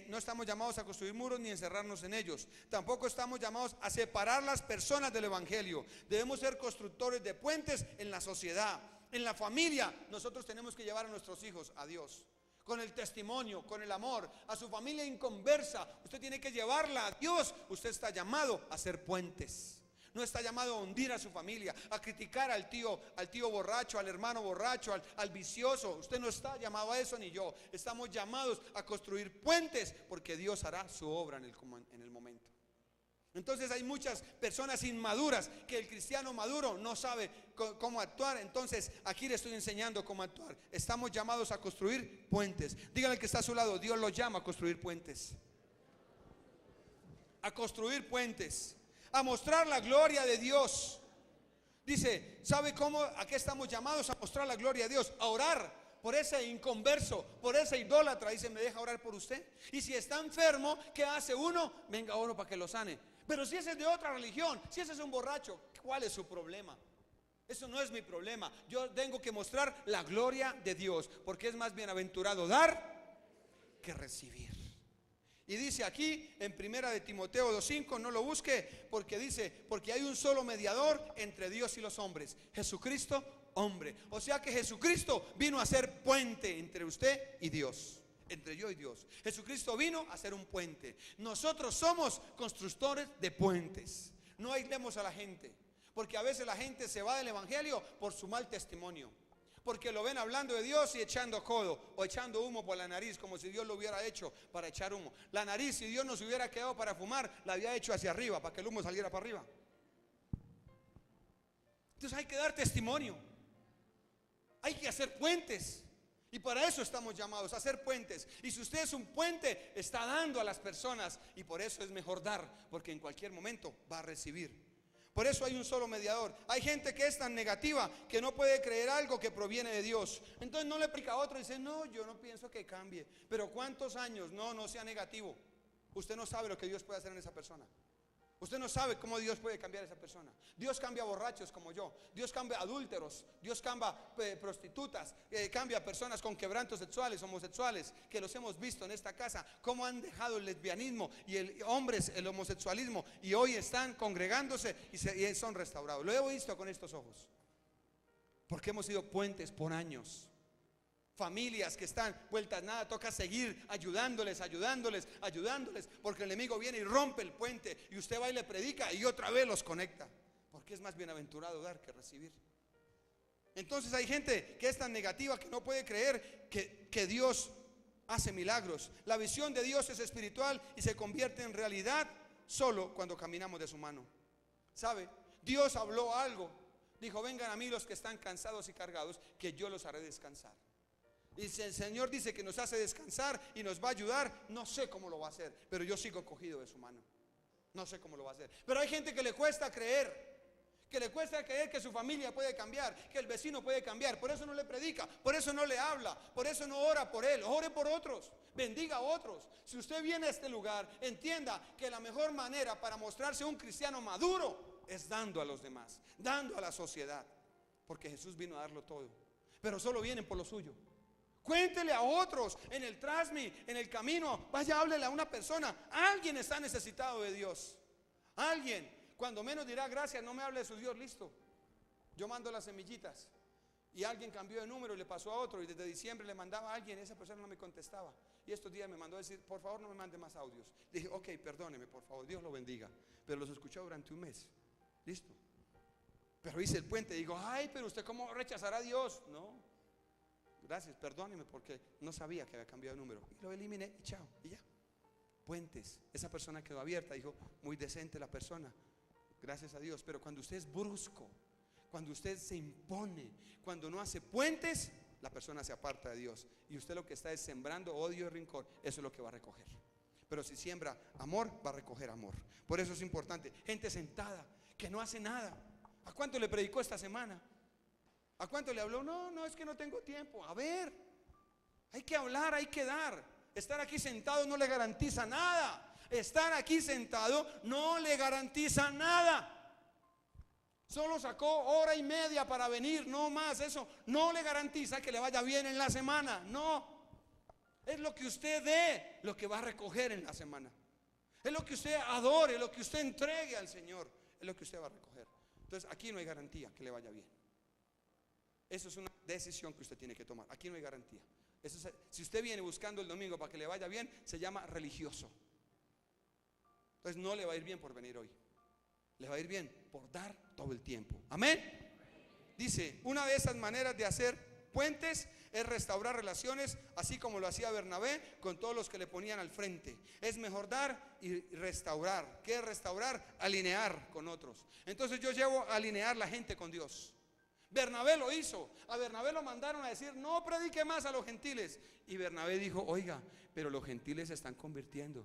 No estamos llamados a construir muros ni encerrarnos en ellos. Tampoco estamos llamados a separar las personas del evangelio. Debemos ser constructores de puentes en la sociedad, en la familia. Nosotros tenemos que llevar a nuestros hijos a Dios con el testimonio, con el amor. A su familia inconversa, usted tiene que llevarla a Dios. Usted está llamado a hacer puentes. No está llamado a hundir a su familia, a criticar al tío borracho, al hermano borracho, al vicioso. Usted no está llamado a eso, ni yo. Estamos llamados a construir puentes, porque Dios hará su obra en el momento. Entonces hay muchas personas inmaduras, que el cristiano maduro no sabe cómo actuar. Entonces aquí le estoy enseñando cómo actuar. Estamos llamados a construir puentes. Dígale al que está a su lado: Dios lo llama a construir puentes. A construir puentes, a mostrar la gloria de Dios. Dice: ¿sabe cómo? ¿A qué estamos llamados? A mostrar la gloria de Dios, a orar por ese inconverso, por ese idólatra. Dice: ¿me deja orar por usted? Y si está enfermo, ¿qué hace uno? Venga, oro para que lo sane. Pero si ese es de otra religión, si ese es un borracho, ¿cuál es su problema? Eso no es mi problema. Yo tengo que mostrar la gloria de Dios, porque es más bienaventurado dar que recibir. Y dice aquí en primera de Timoteo 2:5, no lo busque, porque dice: porque hay un solo mediador entre Dios y los hombres, Jesucristo hombre. O sea que Jesucristo vino a ser puente entre usted y Dios, entre yo y Dios. Jesucristo vino a ser un puente. Nosotros somos constructores de puentes. No aislemos a la gente, porque a veces la gente se va del evangelio por su mal testimonio, porque lo ven hablando de Dios y echando codo o echando humo por la nariz, como si Dios lo hubiera hecho para echar humo. La nariz, si Dios nos hubiera quedado para fumar, la había hecho hacia arriba, para que el humo saliera para arriba. Entonces hay que dar testimonio, hay que hacer puentes. Y para eso estamos llamados, a hacer puentes. Y si usted es un puente, está dando a las personas. Y por eso es mejor dar, porque en cualquier momento va a recibir. Por eso hay un solo mediador. Hay gente que es tan negativa que no puede creer algo que proviene de Dios. Entonces no le explica a otro y dice: no, yo no pienso que cambie. Pero ¿cuántos años? No sea negativo. Usted no sabe lo que Dios puede hacer en esa persona. Usted no sabe cómo Dios puede cambiar a esa persona. Dios cambia borrachos como yo. Dios cambia adúlteros. Dios cambia prostitutas. Cambia personas con quebrantos sexuales, homosexuales, que los hemos visto en esta casa. Cómo han dejado el lesbianismo y hombres el homosexualismo, y hoy están congregándose y son restaurados. Lo he visto con estos ojos, porque hemos sido puentes por años. Familias que están vueltas nada, toca seguir ayudándoles, porque el enemigo viene y rompe el puente, y usted va y le predica y otra vez los conecta, porque es más bienaventurado dar que recibir. Entonces hay gente que es tan negativa que no puede creer que Dios hace milagros. La visión de Dios es espiritual y se convierte en realidad solo cuando caminamos de su mano. ¿Sabe? Dios habló algo, dijo: vengan a mí los que están cansados y cargados, que yo los haré descansar. Y si el Señor dice que nos hace descansar y nos va a ayudar, no sé cómo lo va a hacer, pero yo sigo cogido de su mano. No sé cómo lo va a hacer. Pero hay gente que le cuesta creer, que su familia puede cambiar, que el vecino puede cambiar. Por eso no le predica, por eso no le habla, por eso no ora por él. Ore por otros, bendiga a otros. Si usted viene a este lugar, entienda que la mejor manera para mostrarse un cristiano maduro es dando a los demás, dando a la sociedad, porque Jesús vino a darlo todo. Pero solo vienen por lo suyo. Cuéntele a otros en el Trasmi, en el camino. Vaya, háblele a una persona. Alguien está necesitado de Dios. Alguien, cuando menos dirá: gracias, no me hable de su Dios. Listo, yo mando las semillitas. Y alguien cambió de número y le pasó a otro, y desde diciembre le mandaba a alguien, esa persona no me contestaba. Y estos días me mandó a decir: por favor, no me mande más audios. Dije: ok, perdóneme, por favor, Dios lo bendiga. Pero los escuchó durante un mes. Listo. Pero hice el puente y digo: ay, pero usted ¿cómo rechazará a Dios? No. Gracias, perdóneme, porque no sabía que había cambiado de número. Y lo eliminé y chao, y ya. Puentes. Esa persona quedó abierta, dijo: muy decente la persona. gracias a Dios. Pero cuando usted es brusco, cuando usted se impone, cuando no hace puentes, la persona se aparta de Dios. Y usted lo que está es sembrando odio y rencor. Eso es lo que va a recoger. Pero si siembra amor, va a recoger amor. Por eso es importante. Gente sentada que no hace nada. ¿A cuánto le predicó esta semana? ¿A cuánto le habló? No, es que no tengo tiempo. A ver, hay que hablar, hay que dar. Estar aquí sentado no le garantiza nada. Estar aquí sentado no le garantiza nada. Solo sacó hora y media para venir, no más. Eso no le garantiza que le vaya bien en la semana. No. Es lo que usted dé, lo que va a recoger en la semana. Es lo que usted adore, lo que usted entregue al Señor, es lo que usted va a recoger. Entonces aquí no hay garantía que le vaya bien. Eso es una decisión que usted tiene que tomar. Aquí no hay garantía. Eso es, si usted viene buscando el domingo para que le vaya bien, se llama religioso. Entonces no le va a ir bien por venir hoy. Le va a ir bien por dar todo el tiempo. Amén. Dice, una de esas maneras de hacer puentes es restaurar relaciones, así como lo hacía Bernabé con todos los que le ponían al frente. Es mejor dar y restaurar. ¿Qué es restaurar? Alinear con otros. Entonces yo llevo a alinear la gente con Dios. Bernabé lo hizo. A Bernabé lo mandaron a decir, no predique más a los gentiles. Y Bernabé dijo, oiga, pero los gentiles se están convirtiendo.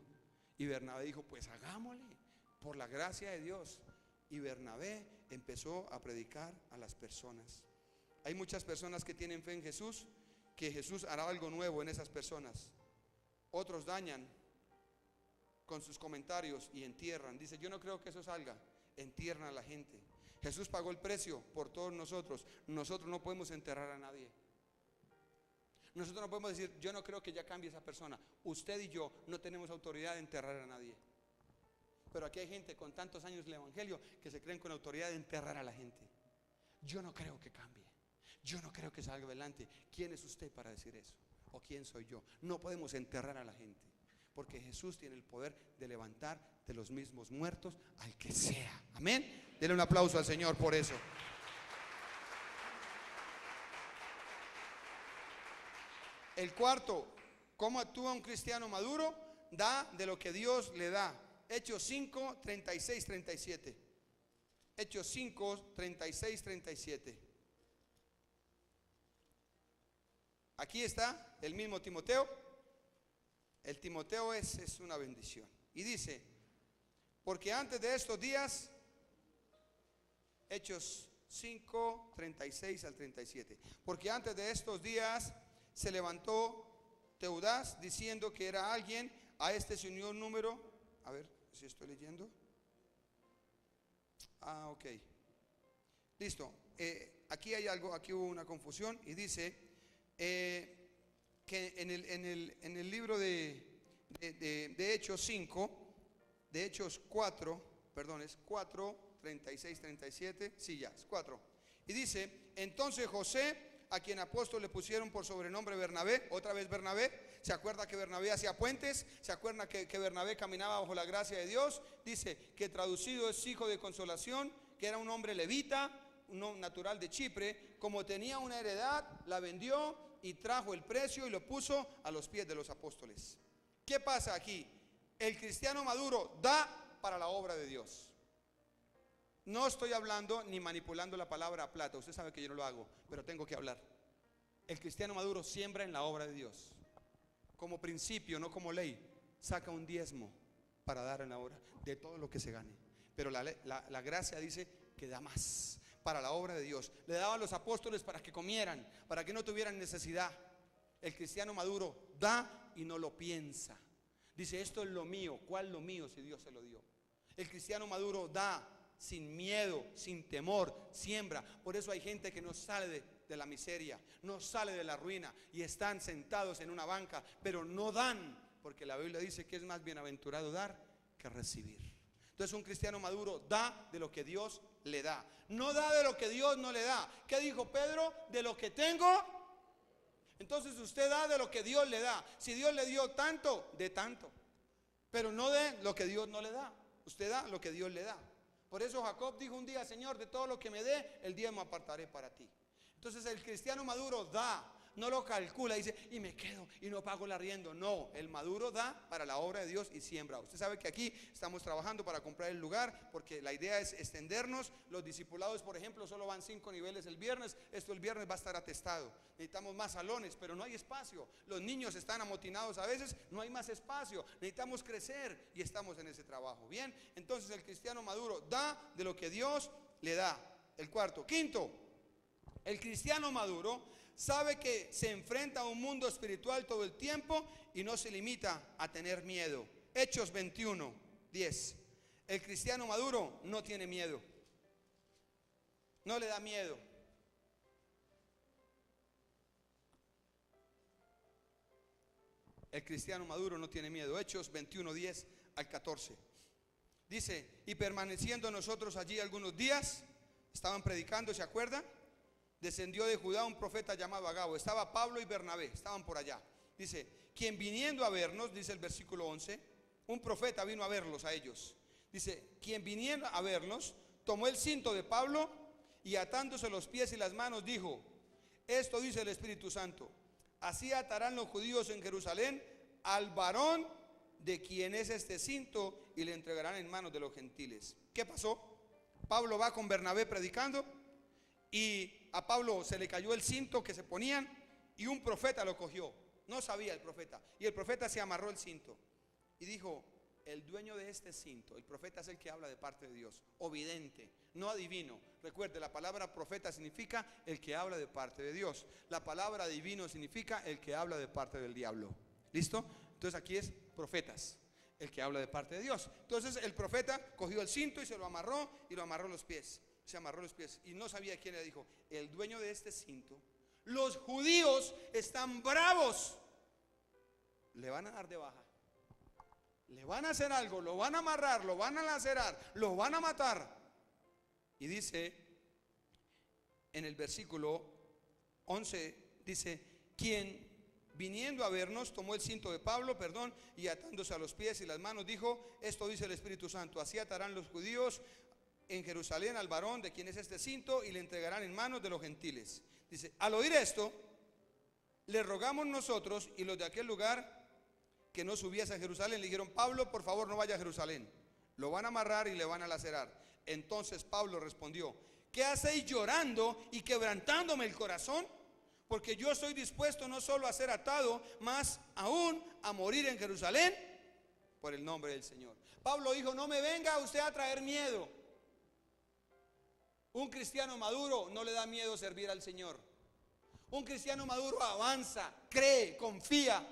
Y Bernabé dijo, pues hagámosle, por la gracia de Dios. Y Bernabé empezó a predicar a las personas. Hay muchas personas que tienen fe en Jesús, que Jesús hará algo nuevo en esas personas. Otros dañan con sus comentarios y entierran. Dice, yo no creo que eso salga. Entierran a la gente. Jesús pagó el precio por todos nosotros. Nosotros no podemos enterrar a nadie. Nosotros no podemos decir, yo no creo que ya cambie esa persona. Usted y yo no tenemos autoridad de enterrar a nadie. Pero aquí hay gente con tantos años del evangelio que se creen con autoridad de enterrar a la gente. Yo no creo que cambie. Yo no creo que salga adelante. ¿Quién es usted para decir eso? ¿O quién soy yo? No podemos enterrar a la gente, porque Jesús tiene el poder de levantar de los mismos muertos al que sea. Amén. Denle un aplauso al Señor por eso. El cuarto, ¿cómo actúa un cristiano maduro? Da de lo que Dios le da. Hechos 5, 36, 37. Hechos 5, 36, 37. Aquí está el mismo Timoteo. El Timoteo es una bendición. Y dice, porque antes de estos días, Hechos 5, 36 al 37. Porque antes de estos días se levantó Teudas diciendo que era alguien. A este se unió un número. A ver si estoy leyendo. Ok. Listo. Aquí hay algo, aquí hubo una confusión. Y dice que en el libro de Hechos 5, de Hechos 4, perdón, es 4, 36, 37, sí, ya, es 4. Y dice, entonces José, a quien apóstol le pusieron por sobrenombre Bernabé, otra vez Bernabé, ¿se acuerda que Bernabé hacía puentes? ¿Se acuerda que Bernabé caminaba bajo la gracia de Dios? Dice que traducido es hijo de consolación, que era un hombre levita, un natural de Chipre, como tenía una heredad, la vendió y trajo el precio y lo puso a los pies de los apóstoles. ¿Qué pasa aquí? El cristiano maduro da para la obra de Dios. No estoy hablando ni manipulando la palabra a plata. Usted sabe que yo no lo hago, pero tengo que hablar. El cristiano maduro siembra en la obra de Dios. Como principio, no como ley, saca un diezmo para dar en la obra de todo lo que se gane. Pero la gracia dice que da más para la obra de Dios. Le daba a los apóstoles para que comieran, para que no tuvieran necesidad. El cristiano maduro da y no lo piensa. Dice, esto es lo mío. ¿Cuál lo mío si Dios se lo dio? El cristiano maduro da sin miedo, sin temor, siembra. Por eso hay gente que no sale de la miseria, no sale de la ruina y están sentados en una banca, pero no dan, porque la Biblia dice que es más bienaventurado dar que recibir. Entonces un cristiano maduro da de lo que Dios le da, no da de lo que Dios no le da. ¿Qué dijo Pedro? De lo que tengo. Entonces usted da de lo que Dios le da. Si Dios le dio tanto, de tanto, pero no de lo que Dios no le da. Usted da lo que Dios le da. Por eso Jacob dijo un día, Señor, de todo lo que me dé, el diezmo apartaré para ti. Entonces el cristiano maduro da, no lo calcula, dice, y me quedo y no pago el arriendo. No, el maduro da para la obra de Dios y siembra. Usted sabe que aquí estamos trabajando para comprar el lugar, porque la idea es extendernos. Los discipulados, por ejemplo, solo van 5 niveles el viernes. Esto el viernes va a estar atestado. Necesitamos más salones, pero no hay espacio. Los niños están amotinados a veces, no hay más espacio. Necesitamos crecer y estamos en ese trabajo. Bien, entonces el cristiano maduro da de lo que Dios le da. El cuarto. Quinto, el cristiano maduro sabe que se enfrenta a un mundo espiritual todo el tiempo y no se limita a tener miedo. Hechos 21:10. El cristiano maduro no tiene miedo. No le da miedo. El cristiano maduro no tiene miedo. Hechos 21:10 al 14. Dice, y permaneciendo nosotros allí algunos días, estaban predicando, ¿se acuerdan? Descendió de Judá un profeta llamado Agabo. Estaba Pablo y Bernabé, estaban por allá. Dice, quien viniendo a vernos, dice el versículo 11, un profeta vino a verlos a ellos. Dice, quien viniendo a verlos, tomó el cinto de Pablo y atándose los pies y las manos, dijo, esto dice el Espíritu Santo, así atarán los judíos en Jerusalén al varón de quien es este cinto y le entregarán en manos de los gentiles. ¿Qué pasó? Pablo va con Bernabé predicando y a Pablo se le cayó el cinto que se ponían y un profeta lo cogió. No sabía el profeta. Y el profeta se amarró el cinto y dijo, el dueño de este cinto, el profeta es el que habla de parte de Dios, o vidente, no adivino. Recuerde, la palabra profeta significa el que habla de parte de Dios. La palabra divino significa el que habla de parte del diablo. ¿Listo? Entonces aquí es profetas, el que habla de parte de Dios. Entonces el profeta cogió el cinto y se lo amarró y lo amarró los pies. Se amarró los pies y no sabía quién le dijo, el dueño de este cinto, los judíos están bravos, le van a dar de baja, le van a hacer algo, lo van a amarrar, lo van a lacerar, lo van a matar. Y dice en el versículo 11, dice, quien viniendo a vernos tomó el cinto de Pablo, y atándose a los pies y las manos dijo, esto dice el Espíritu Santo, así atarán los judíos en Jerusalén al varón de quien es este cinto y le entregarán en manos de los gentiles. Dice, al oír esto, le rogamos nosotros y los de aquel lugar que no subiese a Jerusalén. Le dijeron, Pablo, por favor no vaya a Jerusalén, lo van a amarrar y le van a lacerar. Entonces Pablo respondió, ¿qué hacéis llorando y quebrantándome el corazón? Porque yo estoy dispuesto no solo a ser atado, más aún a morir en Jerusalén por el nombre del Señor. Pablo dijo, no me venga usted a traer miedo. Un cristiano maduro no le da miedo servir al Señor. Un cristiano maduro avanza, cree, confía.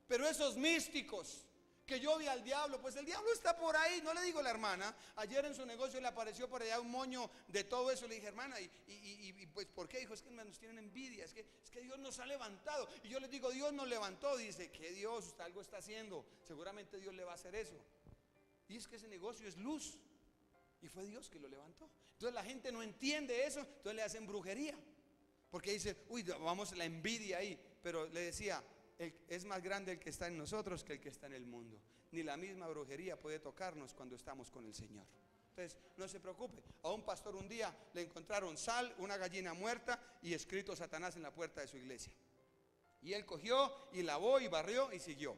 Pero esos místicos que yo vi al diablo, pues el diablo está por ahí. No le digo a la hermana, ayer en su negocio le apareció por allá un moño de todo eso. Le dije, hermana, y pues ¿por qué? Dijo, es que nos tienen envidia, es que Dios nos ha levantado. Y yo les digo, Dios nos levantó. Dice, ¿qué Dios? Usted algo está haciendo, seguramente Dios le va a hacer eso. Y es que ese negocio es luz y fue Dios que lo levantó. Entonces la gente no entiende eso, entonces le hacen brujería, porque dice, uy, vamos, la envidia ahí. Pero le decía, es más grande el que está en nosotros que el que está en el mundo. Ni la misma brujería puede tocarnos cuando estamos con el Señor. Entonces no se preocupe. A un pastor un día le encontraron sal, una gallina muerta y escrito Satanás en la puerta de su iglesia. Y él cogió y lavó y barrió y siguió.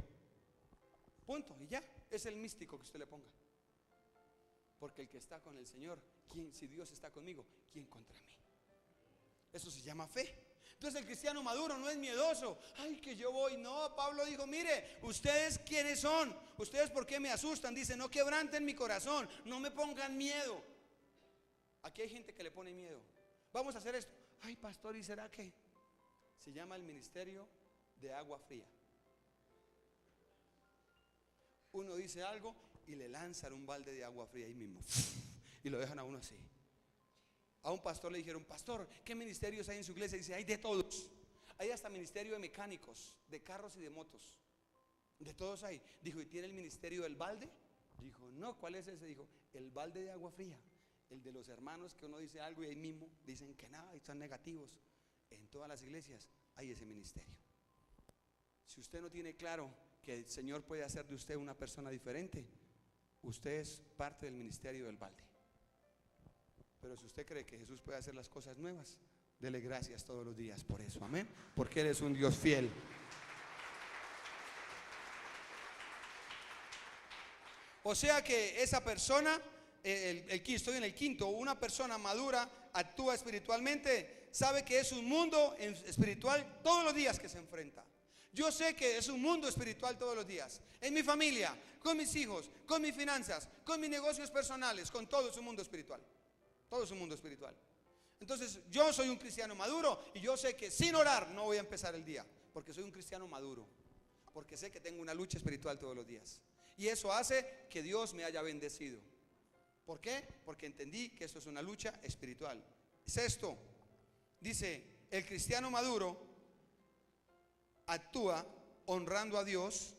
Punto, y ya, es el místico que usted le ponga. Porque el que está con el Señor, ¿quién? Si Dios está conmigo, ¿quién contra mí? Eso se llama fe. Entonces el cristiano maduro no es miedoso. Ay, que yo voy. No, Pablo dijo, mire, ¿ustedes quiénes son? ¿Ustedes por qué me asustan? Dice, no quebranten mi corazón, no me pongan miedo. Aquí hay gente que le pone miedo. Vamos a hacer esto. Ay, pastor, ¿y será que? Se llama el ministerio de agua fría. Uno dice algo y le lanzan un balde de agua fría ahí mismo y lo dejan a uno así. A un pastor le dijeron, pastor, ¿qué ministerios hay en su iglesia? Dice, hay de todos. Hay hasta ministerio de mecánicos, de carros y de motos. De todos hay. Dijo, ¿y tiene el ministerio del balde? Dijo, no, ¿cuál es ese? Dijo, el balde de agua fría. El de los hermanos que uno dice algo y ahí mismo dicen que nada y están negativos. En todas las iglesias hay ese ministerio. Si usted no tiene claro que el Señor puede hacer de usted una persona diferente, usted es parte del ministerio del balde. Pero si usted cree que Jesús puede hacer las cosas nuevas, Dele gracias todos los días por eso, amén. Porque Él es un Dios fiel. O sea que esa persona, estoy en el quinto, una persona madura actúa espiritualmente, sabe que es un mundo espiritual todos los días que se enfrenta. Yo sé que es un mundo espiritual todos los días. En mi familia, con mis hijos, con mis finanzas, con mis negocios personales, con todo es un mundo espiritual. Todo es un mundo espiritual. Entonces yo soy un cristiano maduro y yo sé que sin orar no voy a empezar el día, porque soy un cristiano maduro, porque sé que tengo una lucha espiritual todos los días. Y eso hace que Dios me haya bendecido. ¿Por qué? Porque entendí que eso es una lucha espiritual. Sexto, dice, el cristiano maduro actúa honrando a Dios.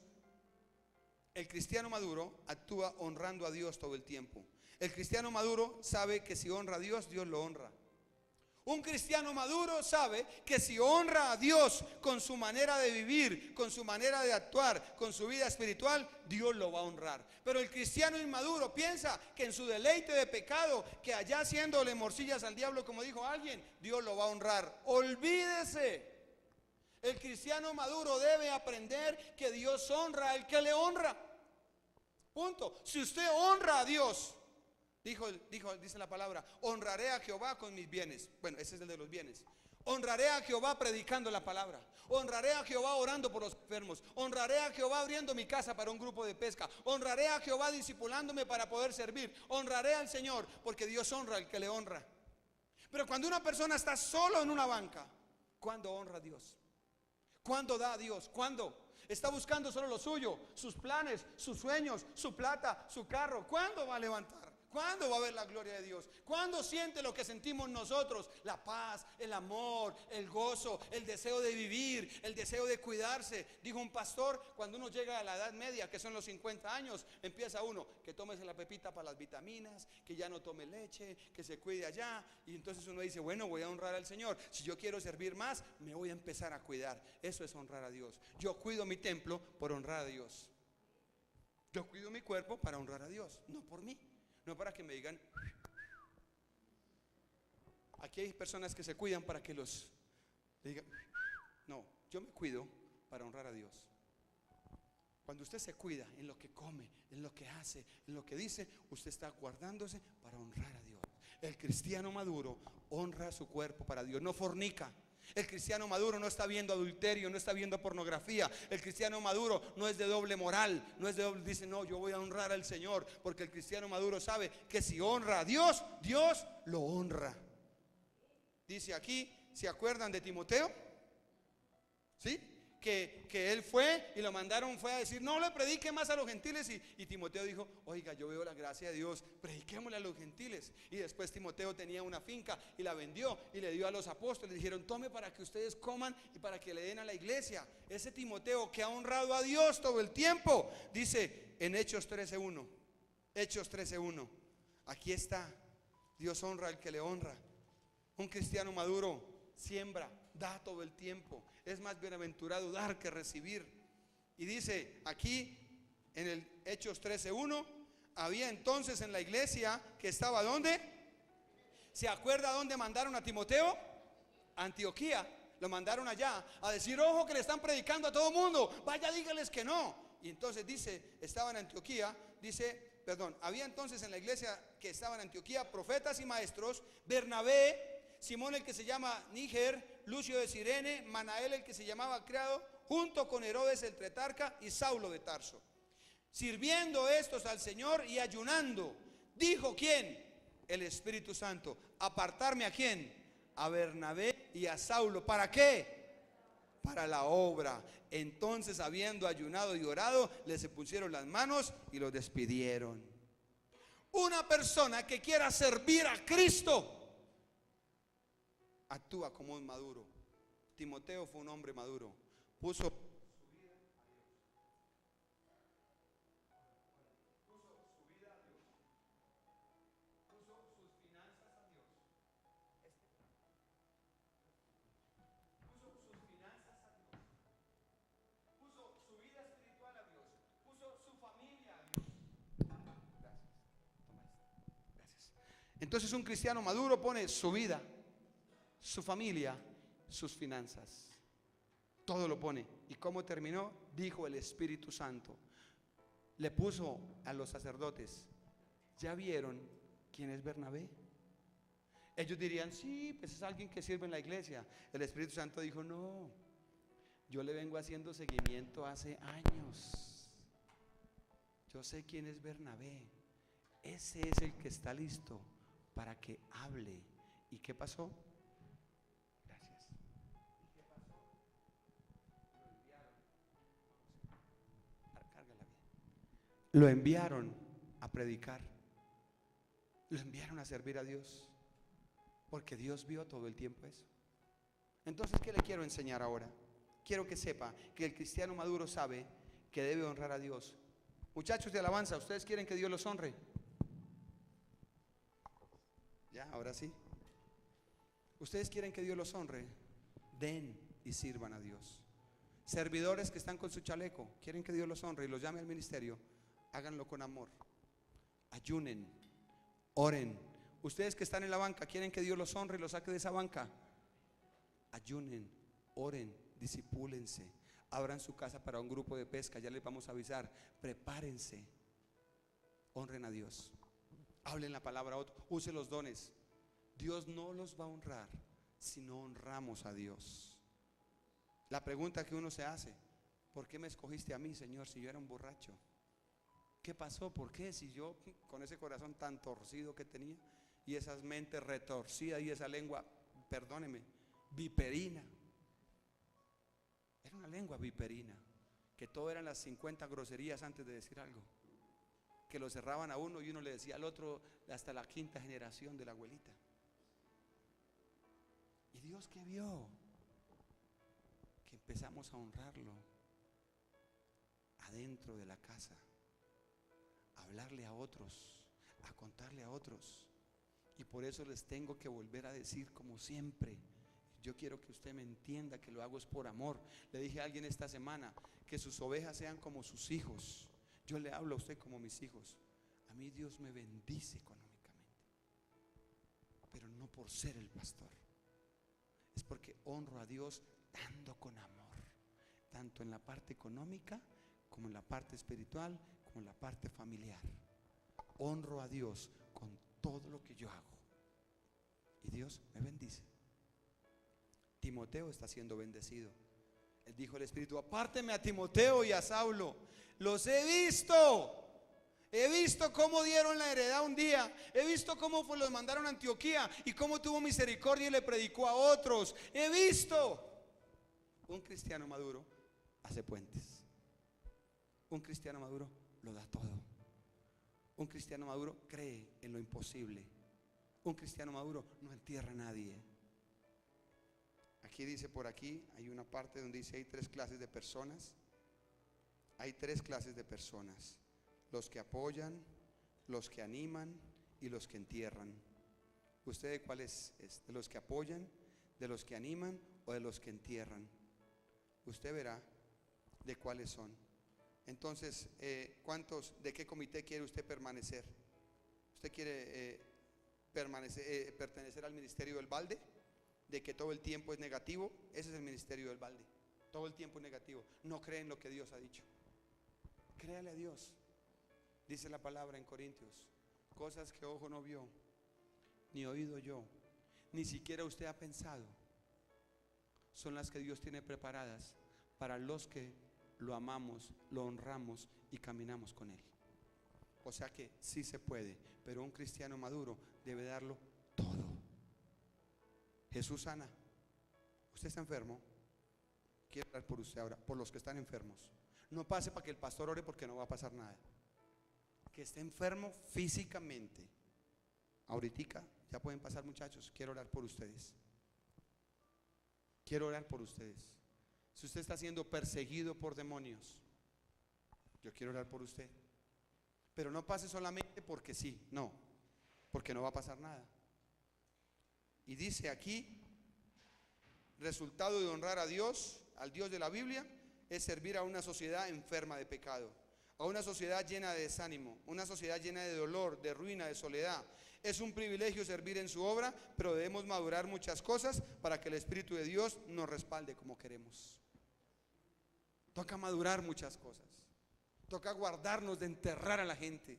El cristiano maduro actúa honrando a Dios todo el tiempo. El cristiano maduro sabe que si honra a Dios, Dios lo honra. Un cristiano maduro sabe que si honra a Dios con su manera de vivir, con su manera de actuar, con su vida espiritual, Dios lo va a honrar. Pero el cristiano inmaduro piensa que en su deleite de pecado, que allá haciéndole morcillas al diablo, como dijo alguien, Dios lo va a honrar. Olvídese. El cristiano maduro debe aprender que Dios honra al que le honra. Punto. Si usted honra a Dios, dice la palabra, honraré a Jehová con mis bienes. Bueno, ese es el de los bienes. Honraré a Jehová predicando la palabra. Honraré a Jehová orando por los enfermos. Honraré a Jehová abriendo mi casa para un grupo de pesca. Honraré a Jehová discipulándome para poder servir. Honraré al Señor, porque Dios honra al que le honra. Pero cuando una persona está solo en una banca, ¿cuándo honra a Dios? ¿Cuándo da a Dios? ¿Cuándo? Está buscando solo lo suyo, sus planes, sus sueños, su plata, su carro. ¿Cuándo va a levantar? ¿Cuándo va a ver la gloria de Dios? ¿Cuándo siente lo que sentimos nosotros? La paz, el amor, el gozo, el deseo de vivir, el deseo de cuidarse. Dijo un pastor, cuando uno llega a la edad media, que son los 50 años, empieza uno, que tómese la pepita para las vitaminas, que ya no tome leche, que se cuide allá. Y entonces uno dice, bueno, voy a honrar al Señor. Si yo quiero servir más, me voy a empezar a cuidar. Eso es honrar a Dios. Yo cuido mi templo por honrar a Dios. Yo cuido mi cuerpo para honrar a Dios, no por mí. No para que me digan. Aquí hay personas que se cuidan para que los digan. No, yo me cuido para honrar a Dios. Cuando usted se cuida en lo que come, en lo que hace, en lo que dice, usted está guardándose para honrar a Dios. El cristiano maduro honra su cuerpo para Dios, no fornica. El cristiano maduro no está viendo adulterio, no está viendo pornografía. El cristiano maduro no es de doble moral, no es de doble, dice, no, yo voy a honrar al Señor, porque el cristiano maduro sabe que si honra a Dios, Dios lo honra. Dice aquí, ¿se acuerdan de Timoteo? ¿Sí? Que él fue y lo mandaron, fue a decir, no le predique más a los gentiles. Y Timoteo dijo, oiga, yo veo la gracia de Dios, prediquémosle a los gentiles. Y después Timoteo tenía una finca y la vendió y le dio a los apóstoles. Dijeron, tome para que ustedes coman y para que le den a la iglesia. Ese Timoteo que ha honrado a Dios todo el tiempo, dice en Hechos 13:1. Hechos 13:1. Aquí está, Dios honra al que le honra. Un cristiano maduro siembra, da todo el tiempo. Es más bienaventurado dar que recibir. Y dice aquí en el Hechos 13:1, había entonces en la iglesia que estaba ¿dónde? ¿Se acuerda dónde mandaron a Timoteo? Antioquía. Lo mandaron allá a decir, ojo que le están predicando a todo mundo, vaya dígales que no. Y entonces dice, estaba en Antioquía, había entonces en la iglesia que estaba en Antioquía profetas y maestros, Bernabé, Simón el que se llama Níger, Lucio de Cirene, Manael el que se llamaba Criado, junto con Herodes el tetrarca y Saulo de Tarso. Sirviendo estos al Señor y ayunando, dijo ¿quién? El Espíritu Santo, apartarme ¿a quién? A Bernabé y a Saulo. ¿Para qué? Para la obra. Entonces, habiendo ayunado y orado, les pusieron las manos y los despidieron. Una persona que quiera servir a Cristo actúa como un maduro. Timoteo fue un hombre maduro. Puso su vida a Dios. Puso su vida a Dios. Puso sus finanzas a Dios. Puso sus finanzas a Dios. Puso su vida espiritual a Dios. Puso su familia a Dios. Gracias. Toma esto. Gracias. Entonces un cristiano maduro pone su vida, su familia, sus finanzas. Todo lo pone. ¿Y cómo terminó? Dijo el Espíritu Santo. Le puso a los sacerdotes: ¿ya vieron quién es Bernabé? Ellos dirían: sí, pues es alguien que sirve en la iglesia. El Espíritu Santo dijo: no, yo le vengo haciendo seguimiento hace años. Yo sé quién es Bernabé. Ese es el que está listo para que hable. ¿Y qué pasó? Gracias. ¿Y qué pasó? Lo enviaron. Cárgala bien. Lo enviaron a predicar. Lo enviaron a servir a Dios. Porque Dios vio todo el tiempo eso. Entonces, ¿qué le quiero enseñar ahora? Quiero que sepa que el cristiano maduro sabe que debe honrar a Dios. Muchachos de alabanza, ¿ustedes quieren que Dios los honre? Ya, ahora sí. ¿Ustedes quieren que Dios los honre? Den y sirvan a Dios. Servidores que están con su chaleco, quieren que Dios los honre y los llame al ministerio, háganlo con amor. Ayunen, oren. Ustedes que están en la banca, quieren que Dios los honre y los saque de esa banca. Ayunen, oren, disipúlense. Abran su casa para un grupo de pesca, ya les vamos a avisar. Prepárense. Honren a Dios. Hablen la palabra a otro. Use los dones. Dios no los va a honrar si no honramos a Dios. La pregunta que uno se hace: ¿por qué me escogiste a mí, Señor, si yo era un borracho? ¿Qué pasó? ¿Por qué? Si yo, con ese corazón tan torcido que tenía y esas mentes retorcidas y esa lengua, perdóneme, viperina. Era una lengua viperina, que todo eran las 50 groserías antes de decir algo, que lo cerraban a uno y uno le decía al otro hasta la quinta generación de la abuelita. ¿Y Dios qué vio? Que empezamos a honrarlo adentro de la casa, a hablarle a otros, a contarle a otros. Y por eso les tengo que volver a decir, como siempre, yo quiero que usted me entienda que lo hago es por amor. Le dije a alguien esta semana que sus ovejas sean como sus hijos. Yo le hablo a usted como mis hijos. A mí Dios me bendice económicamente, pero no por ser el pastor. Es porque honro a Dios dando con amor, tanto en la parte económica como en la parte espiritual, como en la parte familiar. Honro a Dios con todo lo que yo hago y Dios me bendice. Timoteo está siendo bendecido. Él dijo el Espíritu: apárteme a Timoteo y a Saulo, los he visto. He visto cómo dieron la heredad un día. He visto cómo los mandaron a Antioquía y cómo tuvo misericordia y le predicó a otros. He visto. Un cristiano maduro hace puentes. Un cristiano maduro lo da todo. Un cristiano maduro cree en lo imposible. Un cristiano maduro no entierra a nadie. Aquí dice, por aquí hay una parte donde dice: hay tres clases de personas. Hay tres clases de personas: los que apoyan, los que animan y los que entierran. ¿Usted de cuál es? ¿De los que apoyan, de los que animan o de los que entierran? Usted verá de cuáles son. Entonces, ¿de qué comité quiere usted permanecer? ¿Usted quiere pertenecer al ministerio del balde? De que todo el tiempo es negativo. Ese es el ministerio del balde. Todo el tiempo es negativo. No cree en lo que Dios ha dicho. Créale a Dios. Dice la palabra en Corintios: cosas que ojo no vio, ni oído yo, ni siquiera usted ha pensado, son las que Dios tiene preparadas para los que lo amamos, lo honramos y caminamos con Él. O sea que sí se puede, pero un cristiano maduro debe darlo todo. Jesús sana. Usted está enfermo, quiero orar por usted ahora, por los que están enfermos. No pase para que el pastor ore, porque no va a pasar nada. Que esté enfermo físicamente, ahorita ya pueden pasar, muchachos. Quiero orar por ustedes. Quiero orar por ustedes. Si usted está siendo perseguido por demonios, yo quiero orar por usted. Pero no pase solamente porque sí, no, porque no va a pasar nada. Y dice aquí: resultado de honrar a Dios, al Dios de la Biblia, es servir a una sociedad enferma de pecado, a una sociedad llena de desánimo, una sociedad llena de dolor, de ruina, de soledad. Es un privilegio servir en su obra, pero debemos madurar muchas cosas para que el Espíritu de Dios nos respalde como queremos. Toca madurar muchas cosas. Toca guardarnos de enterrar a la gente.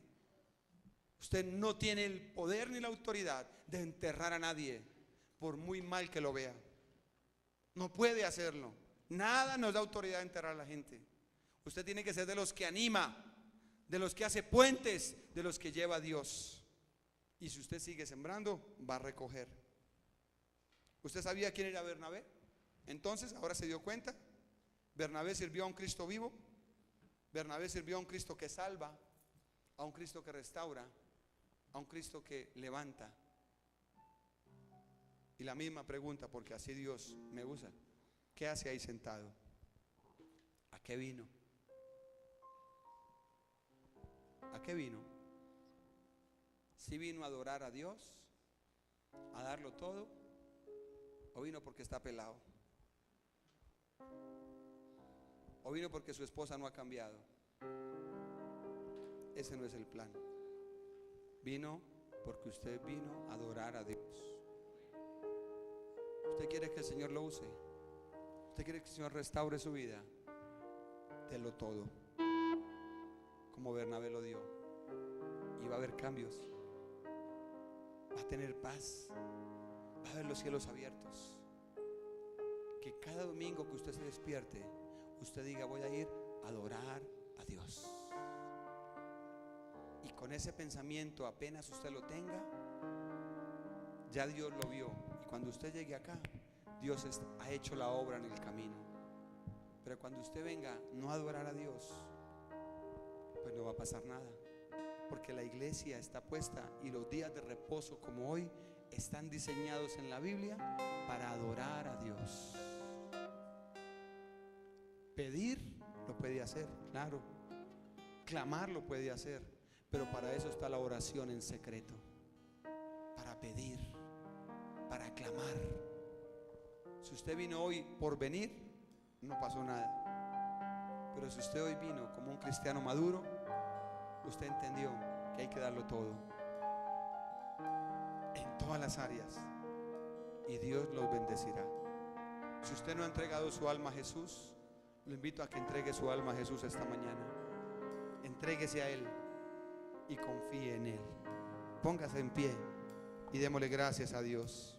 Usted no tiene el poder ni la autoridad de enterrar a nadie, por muy mal que lo vea. No puede hacerlo. Nada nos da autoridad de enterrar a la gente. Usted tiene que ser de los que anima, de los que hace puentes, de los que lleva a Dios. Y si usted sigue sembrando, va a recoger. ¿Usted sabía quién era Bernabé? Entonces, ahora se dio cuenta. Bernabé sirvió a un Cristo vivo. Bernabé sirvió a un Cristo que salva, a un Cristo que restaura, a un Cristo que levanta. Y la misma pregunta, porque así Dios me usa: ¿qué hace ahí sentado? ¿A qué vino? ¿A qué vino? ¿Si vino a adorar a Dios, a darlo todo, o vino porque está pelado? ¿O vino porque su esposa no ha cambiado? Ese no es el plan. Vino porque usted vino a adorar a Dios. ¿Usted quiere que el Señor lo use? ¿Usted quiere que el Señor restaure su vida? Délo todo, como Bernabé lo dio. Y va a haber cambios. Va a tener paz. Va a haber los cielos abiertos. Que cada domingo que usted se despierte, usted diga: voy a ir a adorar a Dios. Y con ese pensamiento, apenas usted lo tenga, ya Dios lo vio. Y cuando usted llegue acá, Dios ha hecho la obra en el camino. Pero cuando usted venga no a adorar a Dios, pues no va a pasar nada. Porque la iglesia está puesta, y los días de reposo como hoy están diseñados en la Biblia para adorar a Dios. Pedir lo puede hacer, claro. Clamar lo puede hacer, pero para eso está la oración en secreto. Para pedir, para clamar. Si usted vino hoy por venir, no pasó nada. Pero si usted hoy vino como un cristiano maduro, usted entendió que hay que darlo todo, en todas las áreas, y Dios los bendecirá. Si usted no ha entregado su alma a Jesús, lo invito a que entregue su alma a Jesús esta mañana. Entréguese a Él y confíe en Él. Póngase en pie y démosle gracias a Dios.